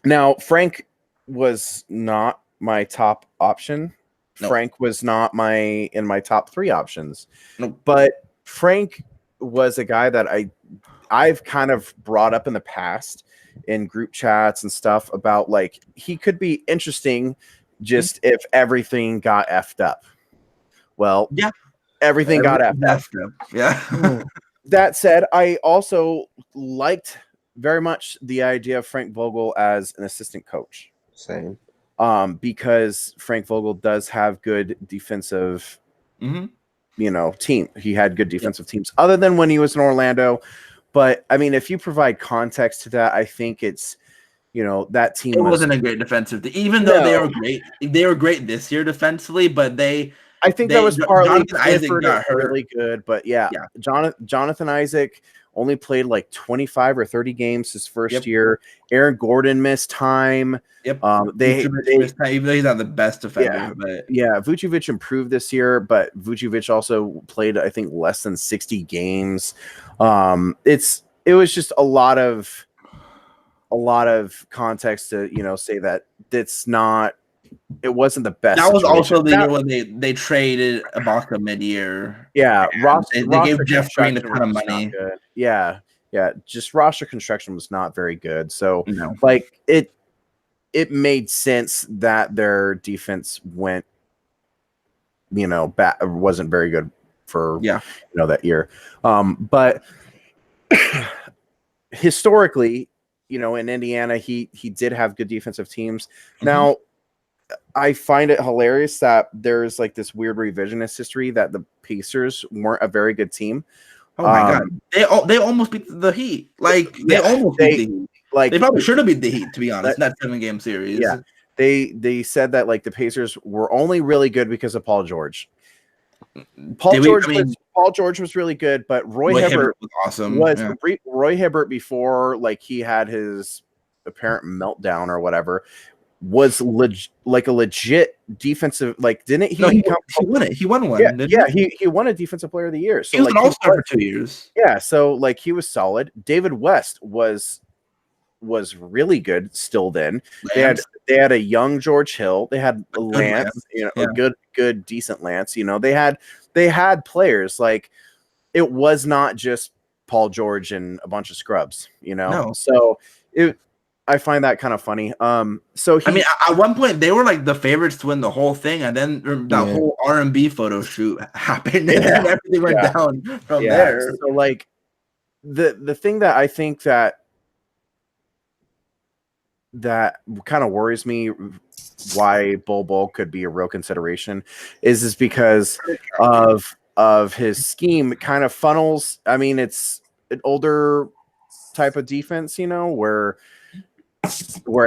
Now Frank was not my top option. Nope. Frank was not in my top 3 options. Nope. But Frank was a guy that I've kind of brought up in the past in group chats and stuff about like he could be interesting just if everything got effed up. Well, yeah, everything got effed up. Yeah. That said, I also liked very much the idea of Frank Vogel as an assistant coach. Same. Because Frank Vogel does have good defensive, team. He had good defensive teams other than when he was in Orlando. But I mean, if you provide context to that, I think it's, that team It wasn't a great defensive team, even though they were great. They were great this year defensively, but I think that was partly Jonathan Isaac Clifford got is hurt. really good, but yeah, Jonathan Isaac only played like 25 or 30 games his first year. Aaron Gordon missed time. Yep. They missed time, even though he's not the best defender. Vucevic improved this year, but Vucevic also played, I think, less than 60 games. It was just a lot of context to say that it's not. It wasn't the best. That was situation. also the year when they traded Ibaka mid-year. Yeah, they gave Jeff Green a ton of money. Yeah, just roster construction was not very good. So, no. like it made sense that their defense went, wasn't very good for that year. But historically, in Indiana, he did have good defensive teams. Mm-hmm. Now, I find it hilarious that there's like this weird revisionist history that the Pacers weren't a very good team. Oh my god, they almost beat the Heat. Like they almost beat the Heat. Like they probably should have beat the Heat, to be honest. In that 7-game series. Yeah, they said that like the Pacers were only really good because of Paul George. Paul George was really good, but Roy Hibbert was awesome. Roy Hibbert, before like he had his apparent meltdown or whatever, was like a legit defensive. Like, didn't he? No, he won it. He won one. He won a defensive player of the year. So he was an all-star for 2 years. Yeah, so like he was solid. David West was really good still then. Lance. They had a young George Hill. They had Lance, a good decent Lance. They had players. Like, it was not just Paul George and a bunch of scrubs, No. So I find that kind of funny. At one point they were like the favorites to win the whole thing, and then that whole R&B photo shoot happened, and everything went down from there. So like the thing that I think that kind of worries me, why Bol could be a real consideration, is because of his scheme. It kind of funnels. I mean, it's an older type of defense, where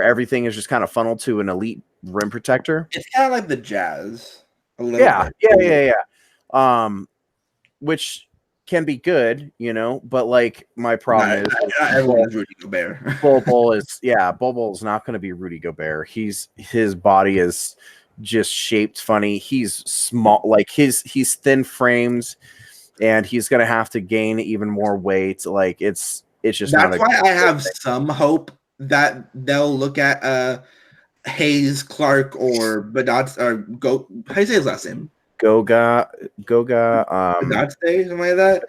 everything is just kind of funneled to an elite rim protector. It's kind of like the Jazz. Yeah. Which can be good, but like my problem is not everyone is Rudy Gobert. Bol is not going to be Rudy Gobert. His body is just shaped funny. He's small, like he's thin framed, and he's going to have to gain even more weight. Like it's just. That's why I have some hope that they'll look at Hayes, Clark, or Badats, or how do you say his last name? Goga, Badats, something like that.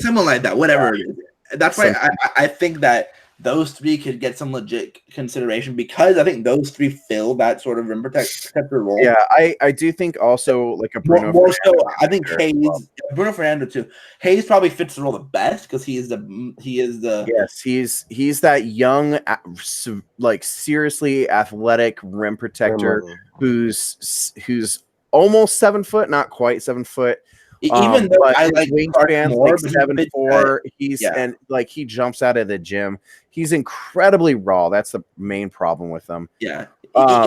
Something like that. Whatever it is. That's why I think that those three could get some legit consideration, because I think those three fill that sort of rim protector role. Yeah, I do think also like a Bruno. More so, I think Hayes, Bruno Fernando too. Hayes probably fits the role the best because he's that young, like seriously athletic rim protector who's almost 7 foot, not quite 7 foot. Even though I like wingspan, like 7'4", and like he jumps out of the gym. He's incredibly raw. That's the main problem with him. Yeah.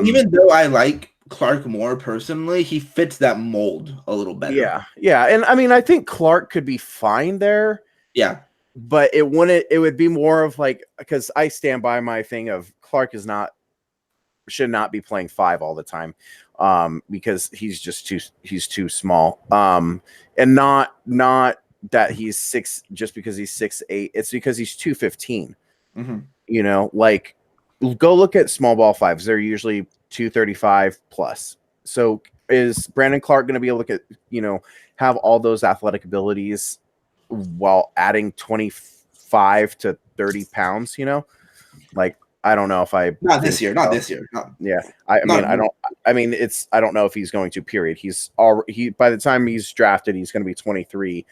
Even though I like Clark more personally, he fits that mold a little better. Yeah. And I mean, I think Clark could be fine there. Yeah. But it would be more of like, because I stand by my thing of Clark should not be playing 5 all the time. Because he's too small. And not that he's 6 just because he's 6'8". It's because he's 215. Mm-hmm. Like go look at small ball 5s. They're usually 235 plus. So is Brandon Clark going to be able to have all those athletic abilities while adding 25 to 30 pounds? Like, I don't know if not this year. No. Yeah. I don't know if he's going to, period. By the time he's drafted, he's going to be 23.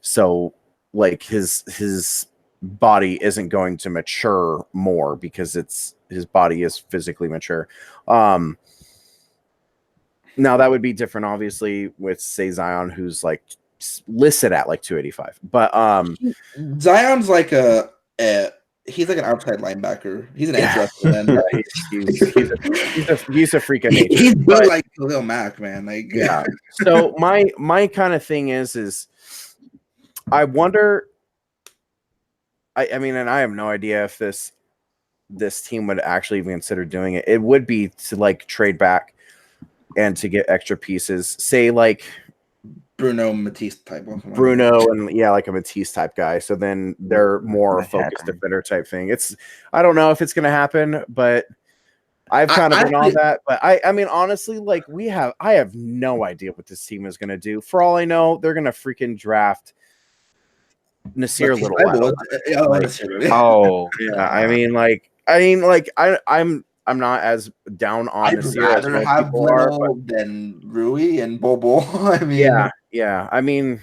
So like his body isn't going to mature more because his body is physically mature. Now that would be different, obviously, with say Zion, who's like listed at like 285. But Zion's like he's like an outside linebacker. He's an edge rusher, man. yeah, he's a freak of nature. He's built like Khalil Mack, man. Like yeah. So my kind of thing is I wonder. I mean, and I have no idea if this team would actually even consider doing it. It would be to like trade back and to get extra pieces. Say like Bruno Matisse type one. Bruno and like a Matisse type guy. So then they're more focused defender type thing. I don't know if it's gonna happen, but I've kind of been on that. But I mean, honestly, like I have no idea what this team is gonna do. For all I know, they're gonna freaking draft Nasir Little. Oh yeah. I mean, I'm not as down on Nasir as most people are than Rui and Bobo. I mean, yeah. I mean,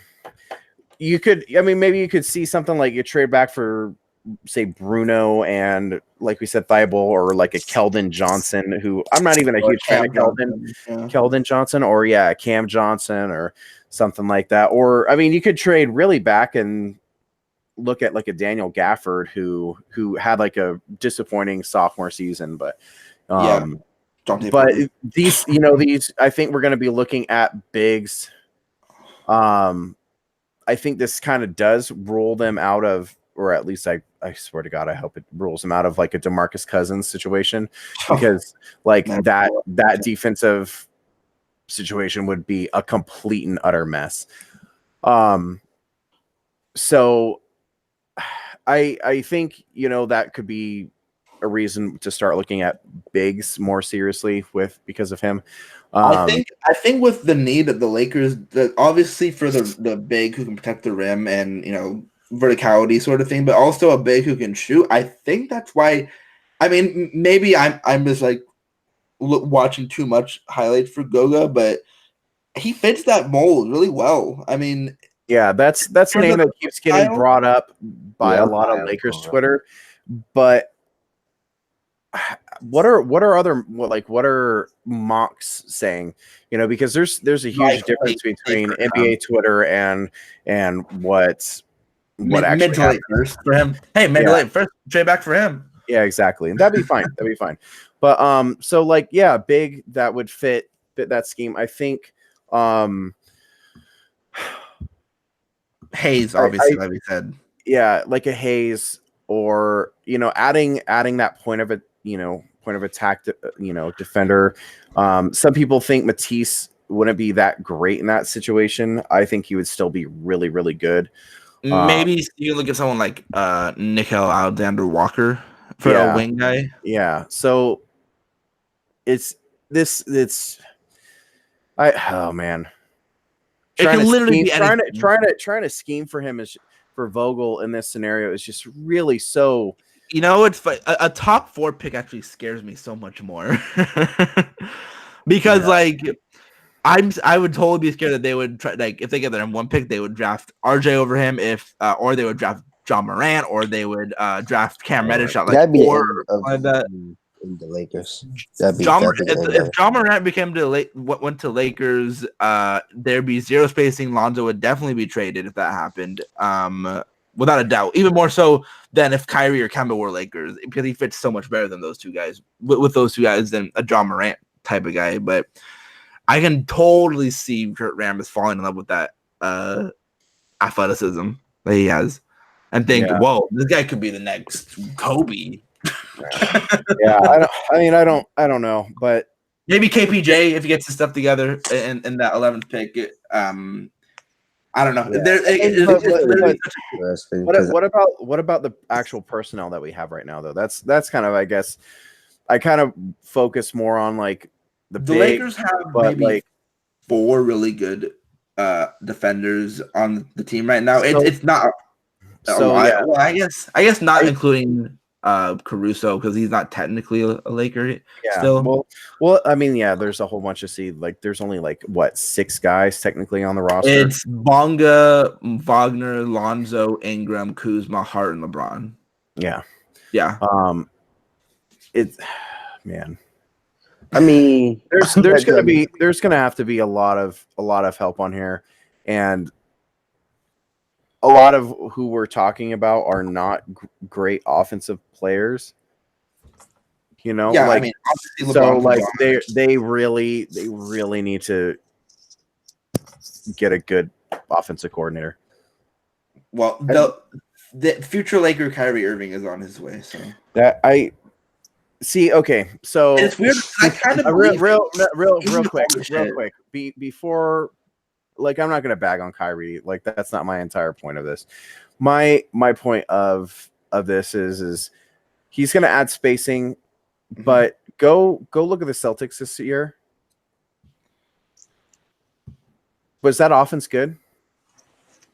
maybe you could see something like you trade back for, say, Bruno and, like we said, Thibault, or like a Keldon Johnson, who I'm not even a huge fan of Keldon Johnson, or Cam Johnson or something like that. Or I mean, you could trade really back and look at like a Daniel Gafford who had like a disappointing sophomore season, but these I think we're going to be looking at bigs. I think this kind of does rule them out of, or at least I swear to God, I hope it rules them out of like a DeMarcus Cousins situation, because like that defensive situation would be a complete and utter mess. So I think, that could be a reason to start looking at bigs more seriously because of him. I think with the need of the Lakers, obviously for the big who can protect the rim and verticality sort of thing, but also a big who can shoot. I think that's why. I mean, maybe I'm just like watching too much highlights for Goga, but he fits that mold really well. I mean. Yeah, that's a name that keeps getting brought up by a lot of Lakers Twitter. But what are mocks saying? Because there's a huge difference between NBA Twitter and what actually mid to late first for him. Hey, mid to late first, trade back for him. Yeah, exactly, and that'd be fine. But so big that would fit that scheme. I think. Hayes, obviously, like we said. Yeah, like a Hayes, or adding that point of attack, defender. Some people think Matisse wouldn't be that great in that situation. I think he would still be really, really good. Maybe you look at someone like Nickel Alexander-Walker for a wing guy. Yeah, so oh man. It can literally be trying to scheme for him for Vogel in this scenario is just really so. It's a top 4 pick actually scares me so much more because I would totally be scared that they would try, like, if they get their M1 pick, they would draft RJ over him, or they would draft John Morant, or they would draft Cam Reddish out like 4 like that. In the Lakers, if John Morant went to Lakers, there'd be zero spacing. Lonzo would definitely be traded if that happened, without a doubt. Even more so than if Kyrie or Kemba were Lakers, because he fits so much better than those two guys. With those two guys than a John Morant type of guy. But I can totally see Kurt Rambis falling in love with that athleticism that he has, and think, "Whoa, this guy could be the next Kobe." I don't know, but maybe KPJ if he gets his stuff together in that 11th pick. I don't know. What about the actual personnel that we have right now, though? That's kind of, I guess, I kind of focus more on like the Lakers have maybe 4 really good defenders on the team right now. It's not. Well, I guess not including Caruso, because he's not technically a Laker still. Well, I mean, there's a whole bunch of there's only 6 guys technically on the roster. It's Bonga, Wagner, Lonzo, Ingram, Kuzma, Hart, and LeBron. Yeah. It's man. I mean, there's gonna have to be a lot of help on here, and a lot of who we're talking about are not great offensive players. You know, Yeah, I like mean, obviously so, LeBron's like LeBron. they really need to get a good offensive coordinator. Well, the future Laker Kyrie Irving is on his way. So That I see. Okay, so and it's weird. I kind of real, believe real quick, shit. before, like, I'm not gonna bag on Kyrie. Like, that's not my entire point of this. My point of this is he's gonna add spacing, but go look at the Celtics this year. Was that offense good?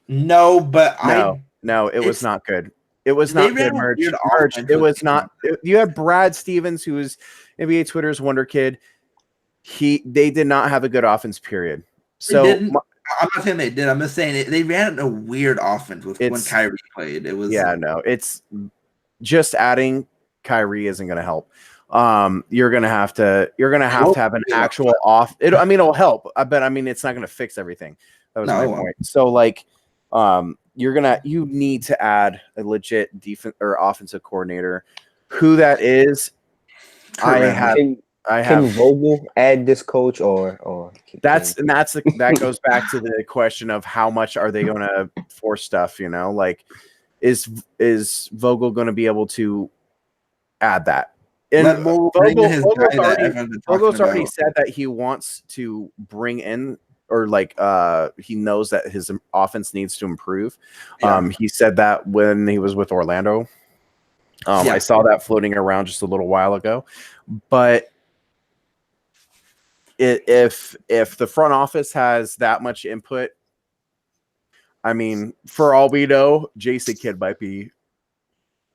No, but No, it was not good. It was they not ran good, a Merch. weird Merch, offense it with was not. You had Brad Stevens, who was NBA Twitter's wonder kid. They did not have a good offense, period. They So didn't. I'm not saying they did. I'm just saying they ran a weird offense with when it's Kyrie played. It was no, it's just adding Kyrie isn't going to help. You're gonna have to have an actual off. I mean, it'll help, but I mean, it's not gonna fix everything. That was my point. So, like, you need to add a legit defense or offensive coordinator. Who that is, Can Vogel add this coach or that goes back to the question of how much are they going to force stuff? You know, like is Vogel going to be able to add that? And Vogel's already said that he wants to bring in, or like he knows that his offense needs to improve. Yeah. He said that when he was with Orlando. I saw that floating around just a little while ago. But if the front office has that much input, I mean, for all we know, Jason Kidd might be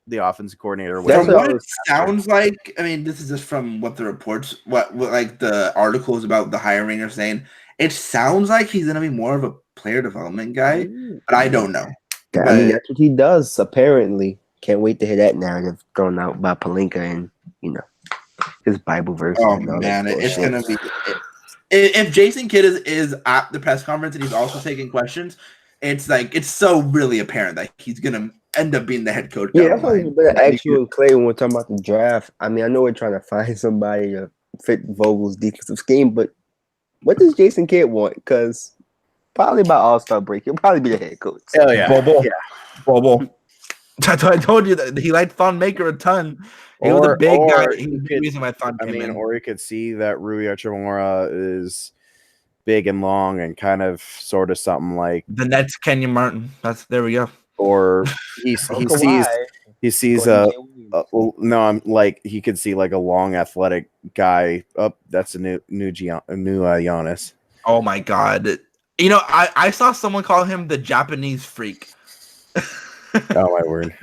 the offensive coordinator. From what it sounds like, I mean, this is just from what the reports, what like the articles about the hiring are saying. It sounds like he's going to be more of a player development guy, but I don't know. I mean, that's what he does, apparently. Can't wait to hear that narrative thrown out by Pelinka and, his Bible verse. Oh, man, it's going to be... If Jason Kidd is at the press conference and he's also taking questions, it's like, it's so really apparent that he's going to end up being the head coach. Yeah, that's what I was going to ask you and Clay when we're talking about the draft. I mean, I know we're trying to find somebody to fit Vogel's defensive scheme, but what does Jason Kidd want? Because probably by All-Star break, he'll probably be the head coach. Hell yeah. Bobo. I told you that he liked Thon Maker a ton. He was a big guy. He was the reason why Thon came in. Or you could see that Rui Hachimura is big and long and kind of sort of something like the Nets Kenyon Martin. There we go. Or he sees I'm like he could see like a long athletic guy. That's a new Giannis. Oh my god. I saw someone call him the Japanese freak. Oh my word.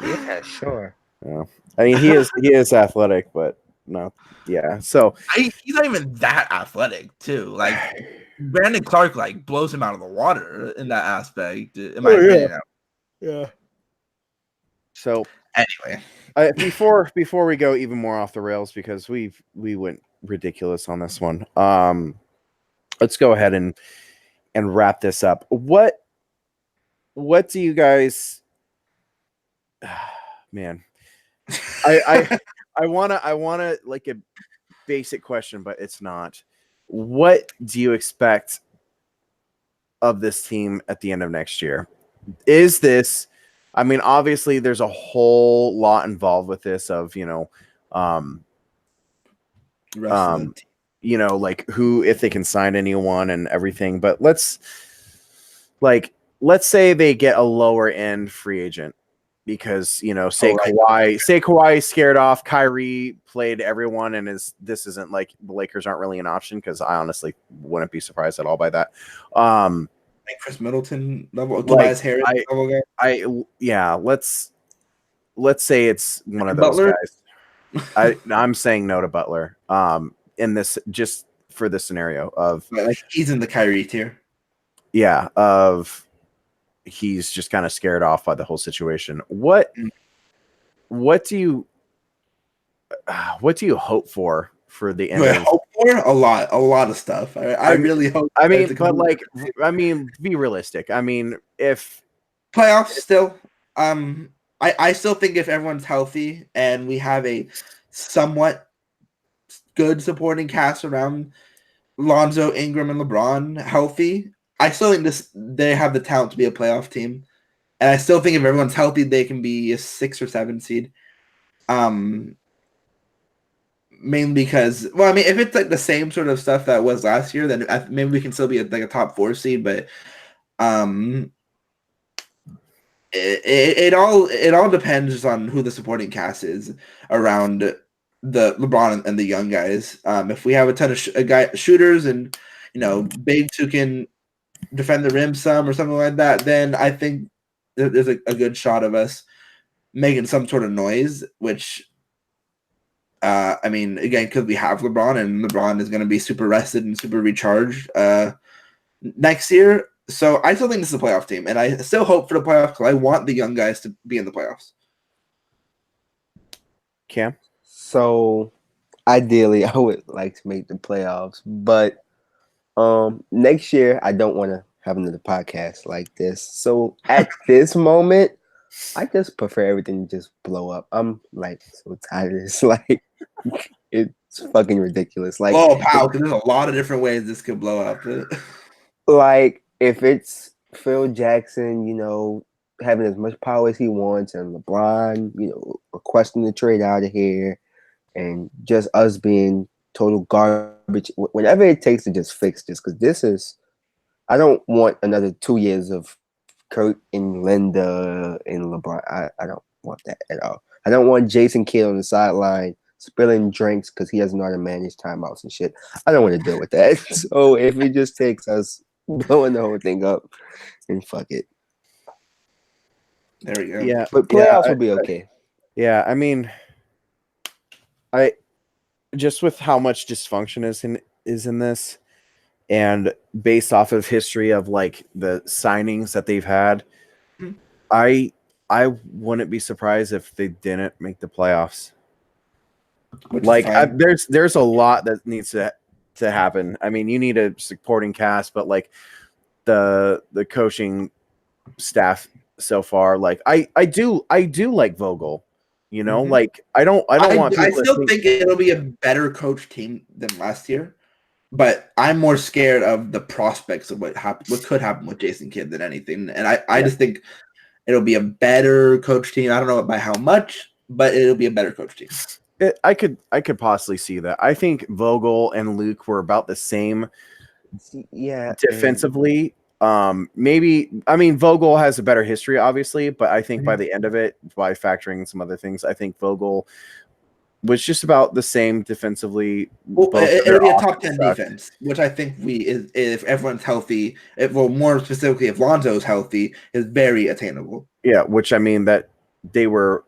Yeah, sure. Yeah. I mean, he is athletic, but no, yeah. So he's not even that athletic, too. Like Brandon Clark, like blows him out of the water in that aspect. In my opinion. Yeah. So anyway, before we go even more off the rails, because we went ridiculous on this one. Let's go ahead and wrap this up. What do you guys? Man. I wanna like a basic question, but it's not. What do you expect of this team at the end of next year? Is this? I mean, obviously, there's a whole lot involved with this. Of like who, if they can sign anyone and everything. But let's say they get a lower end free agent. Because Kawhi is scared off. Kyrie played everyone, and this isn't like the Lakers aren't really an option. Because I honestly wouldn't be surprised at all by that. Like Chris Middleton level, Tobias Harris level guy. Let's say it's one of those guys. I'm saying no to Butler. In this, just for this scenario of like he's in the Kyrie tier. Yeah. He's just kind of scared off by the whole situation. What do you hope for the end? I hope for a lot of stuff. I really hope. I mean, but be realistic. I mean, if playoffs still. I still think if everyone's healthy and we have a somewhat good supporting cast around Lonzo, Ingram, and LeBron healthy, I still think they have the talent to be a playoff team. And I still think if everyone's healthy, they can be a 6 or 7 seed. Mainly because, well, I mean, if it's like the same sort of stuff that was last year, then maybe we can still be like a top 4 seed. But it all depends on who the supporting cast is around the LeBron and the young guys. If we have a ton of shooters and bigs who can defend the rim some or something like that, then I think there's a good shot of us making some sort of noise. Which, I mean, again, because we have LeBron and LeBron is going to be super rested and super recharged next year. So I still think this is a playoff team, and I still hope for the playoffs because I want the young guys to be in the playoffs. Cam? So ideally, I would like to make the playoffs, but next year I don't want to have another podcast like this. So at this moment, I just prefer everything to just blow up. I'm like so tired of this. Like it's fucking ridiculous. Like, oh, pal, because there's a lot of different ways this could blow up. like if it's Phil Jackson, having as much power as he wants, and LeBron, requesting the trade out of here, and just us being total garbage. Whatever it takes to just fix this, because I don't want another 2 years of Kurt and Linda and LeBron. I don't want that at all. I don't want Jason Kidd on the sideline spilling drinks because he doesn't know how to manage timeouts and shit. I don't want to deal with that. So if it just takes us blowing the whole thing up, and fuck it. There we go. Yeah, but playoffs will be okay. Yeah, I mean, I just with how much dysfunction is in this, and based off of history of like the signings that they've had, Mhm. I wouldn't be surprised if they didn't make the playoffs. Which Like is fine. there's a lot that needs to happen. I mean, you need a supporting cast, but like the coaching staff so far, like I do like Vogel. Mhm. Like I don't want I people to still think it'll be a better coach team than last year, but I'm more scared of the prospects of what could happen with Jason Kidd than anything. And I just think it'll be a better coach team. I don't know by how much, but it'll be a better coach team. I could possibly see that. I think Vogel and Luke were about the same defensively. Maybe, I mean, Vogel has a better history, obviously, but I think by the end of it, by factoring some other things, I think Vogel was just about the same defensively. Well, it'll be a top 10 defense, which I think if everyone's healthy, more specifically, if Lonzo's healthy, is very attainable. Yeah, which I mean that they were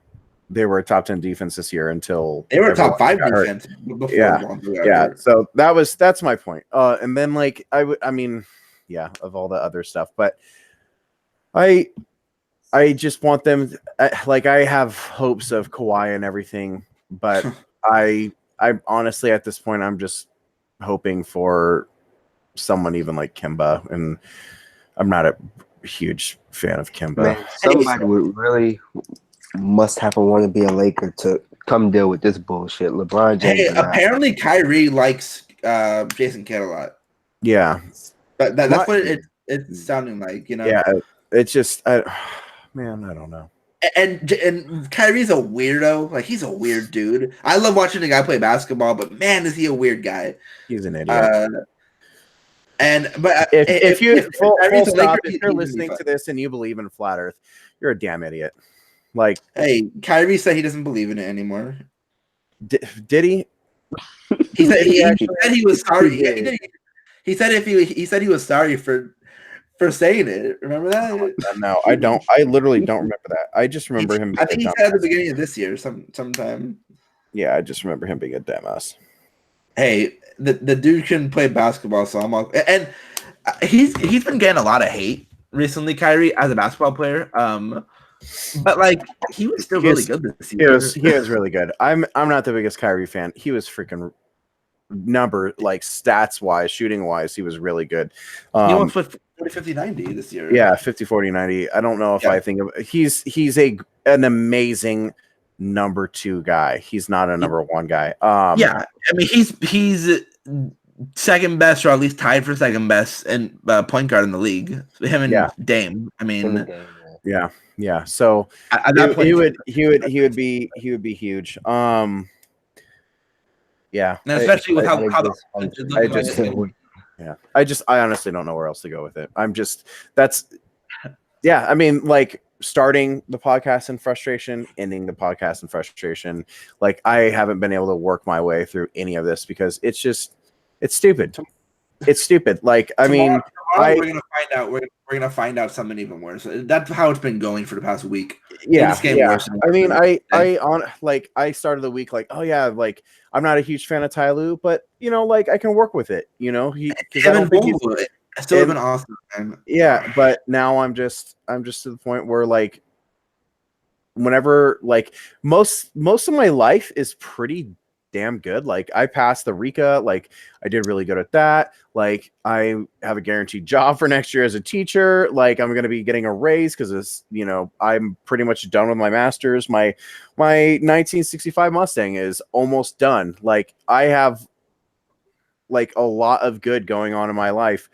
a top 10 defense this year until they were a top 5 defense before Lonzo got hurt. So that's my point. And then like I mean, yeah, of all the other stuff, but I just want them like I have hopes of Kawhi and everything, but I honestly at this point I'm just hoping for someone even like Kemba, and I'm not a huge fan of Kemba. Man, somebody would really must have want to be a Laker to come deal with this bullshit. LeBron James. Hey, apparently Kyrie likes Jason Kidd a lot. Yeah, but that's what it's sounding like, Yeah, it's just, man, I don't know. And Kyrie's a weirdo. Like, he's a weird dude. I love watching a guy play basketball, but man, is he a weird guy. He's an idiot. But if you're listening to this and you believe in flat Earth, you're a damn idiot. Like, hey, Kyrie said he doesn't believe in it anymore. Did he? He said he was sorry. He said he was sorry for saying it. Remember that? No, I don't. I literally don't remember that. I just remember him. I think he said at the beginning of this year, sometime. Yeah, I just remember him being a dumbass. Hey, the dude can play basketball, so I'm all, and he's been getting a lot of hate recently, Kyrie, as a basketball player. But like he was still really good this year. He was really good. I'm not the biggest Kyrie fan. He was freaking stats wise, shooting wise, he was really good. He almost put 40, 50, 90 this year. Yeah, 50, 40, 90. I don't know if I think of he's an amazing number 2 guy. He's not a number 1 guy. Yeah, I mean he's second best or at least tied for second best and point guard in the league. Him and Dame. I mean, yeah. So at that point, he would be huge. Yeah, and especially with how I honestly don't know where else to go with it. I mean, like starting the podcast in frustration, ending the podcast in frustration. Like I haven't been able to work my way through any of this because it's stupid. It's stupid. Like, I mean, we're gonna find out. We're gonna find out something even worse. That's how it's been going for the past week. Yeah. I mean, I started the week like, oh yeah, like I'm not a huge fan of Ty Lue, but you know, like I can work with it. You know, still have been awesome, man. Yeah, but now I'm just to the point where like, whenever like most of my life is pretty damn good. Like I passed the RECA, like I did really good at that. Like I have a guaranteed job for next year as a teacher. Like I'm going to be getting a raise because I'm pretty much done with my master's. My 1965 Mustang is almost done. Like I have like a lot of good going on in my life.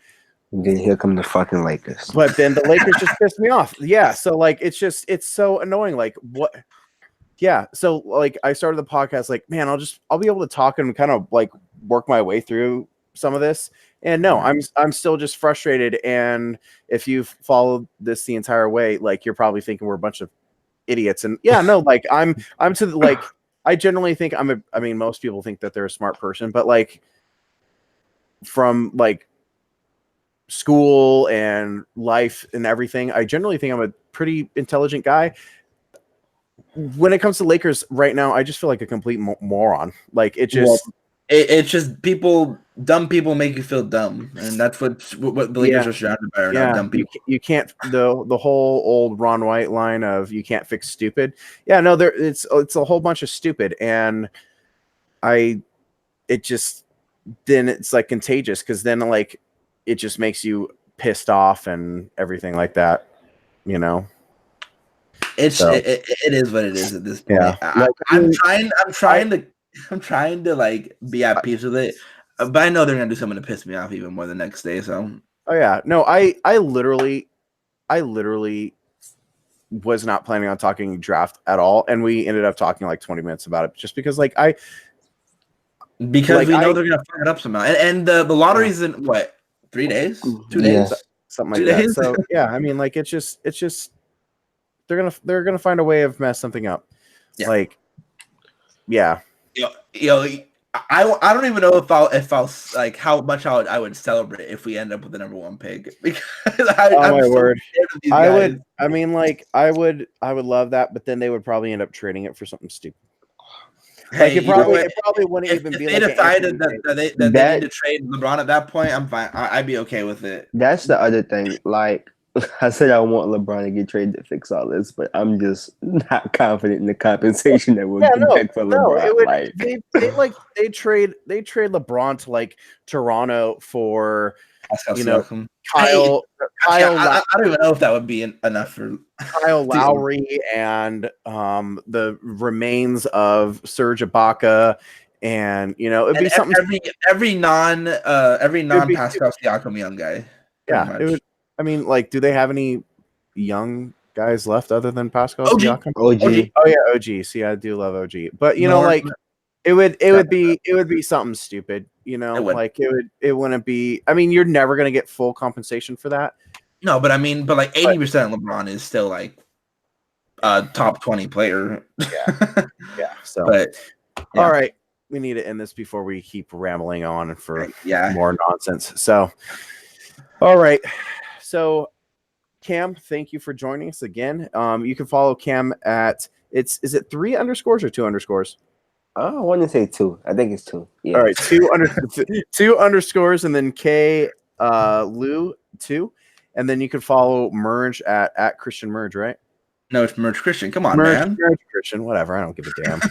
And then here come the fucking Lakers. But then the Lakers just pissed me off. Yeah, so like it's so annoying. Like what? Yeah, so like I started the podcast like, man, I'll be able to talk and kind of like work my way through some of this. And no, I'm still just frustrated. And if you've followed this the entire way, like you're probably thinking we're a bunch of idiots. And yeah, no, like I'm to the, like I generally think I mean, most people think that they're a smart person, but like from like school and life and everything, I generally think I'm a pretty intelligent guy. When it comes to Lakers right now, I just feel like a complete moron. Like it's just dumb people make you feel dumb, and that's what the Lakers are surrounded by. Not dumb people. You can't the whole old Ron White line of you can't fix stupid. Yeah, no, it's a whole bunch of stupid, and then it's like contagious because then like it just makes you pissed off and everything like that, you know. It is what it is at this point. Yeah. I'm trying to like be at peace with it, but I know they're gonna do something to piss me off even more the next day. So oh yeah, no, I literally was not planning on talking draft at all, and we ended up talking like 20 minutes about it just because like we know they're gonna fuck it up somehow, and the lottery's in what 3 days, 2 days, something like that. So yeah, I mean like it's just. They're gonna find a way of mess something up. Yeah. Like, yeah. I don't even know if I'll like how much I would celebrate if we end up with the number 1 pick because my word, I would love that, but then they would probably end up trading it for something stupid. Hey, like it probably wouldn't even be. If they decided that they need to trade LeBron at that point, I'm fine. I'd be okay with it. That's the other thing. Like I said, I want LeBron to get traded to fix all this, but I'm just not confident in the compensation that we'll get back for LeBron. They trade LeBron to like Toronto for Kyle. I don't even know if that would be enough for Kyle Lowry and the remains of Serge Ibaka, and it'd be something. Every non Pascal Siakam young guy. Yeah, it would. I mean, like, do they have any young guys left other than Pascal Siakam? OG. Oh yeah, OG. See, I do love OG, but like, it would be something stupid. Like it wouldn't be. I mean, you're never gonna get full compensation for that. No, but I mean, like 80% LeBron is still like a top 20 player. Yeah. So, all right, we need to end this before we keep rambling on for more nonsense. So, all right. So, Cam, thank you for joining us again. You can follow Cam at is it 3 underscores or 2 underscores? I want to say 2. I think it's 2. Yeah. All right, 2 underscores and then K Lou 2, and then you can follow Merge at Christian Merge, right? No, it's Merch Christian. Come on, Merch man. Christian, whatever. I don't give a damn.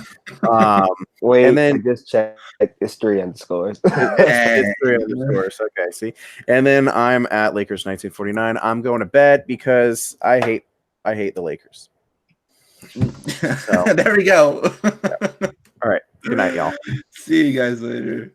Wait, and then I just checked. It's 3 underscores. it's 3 underscores. Okay, see. And then I'm at Lakers 1949. I'm going to bed because I hate the Lakers. So there we go. all right. Good night, y'all. See you guys later.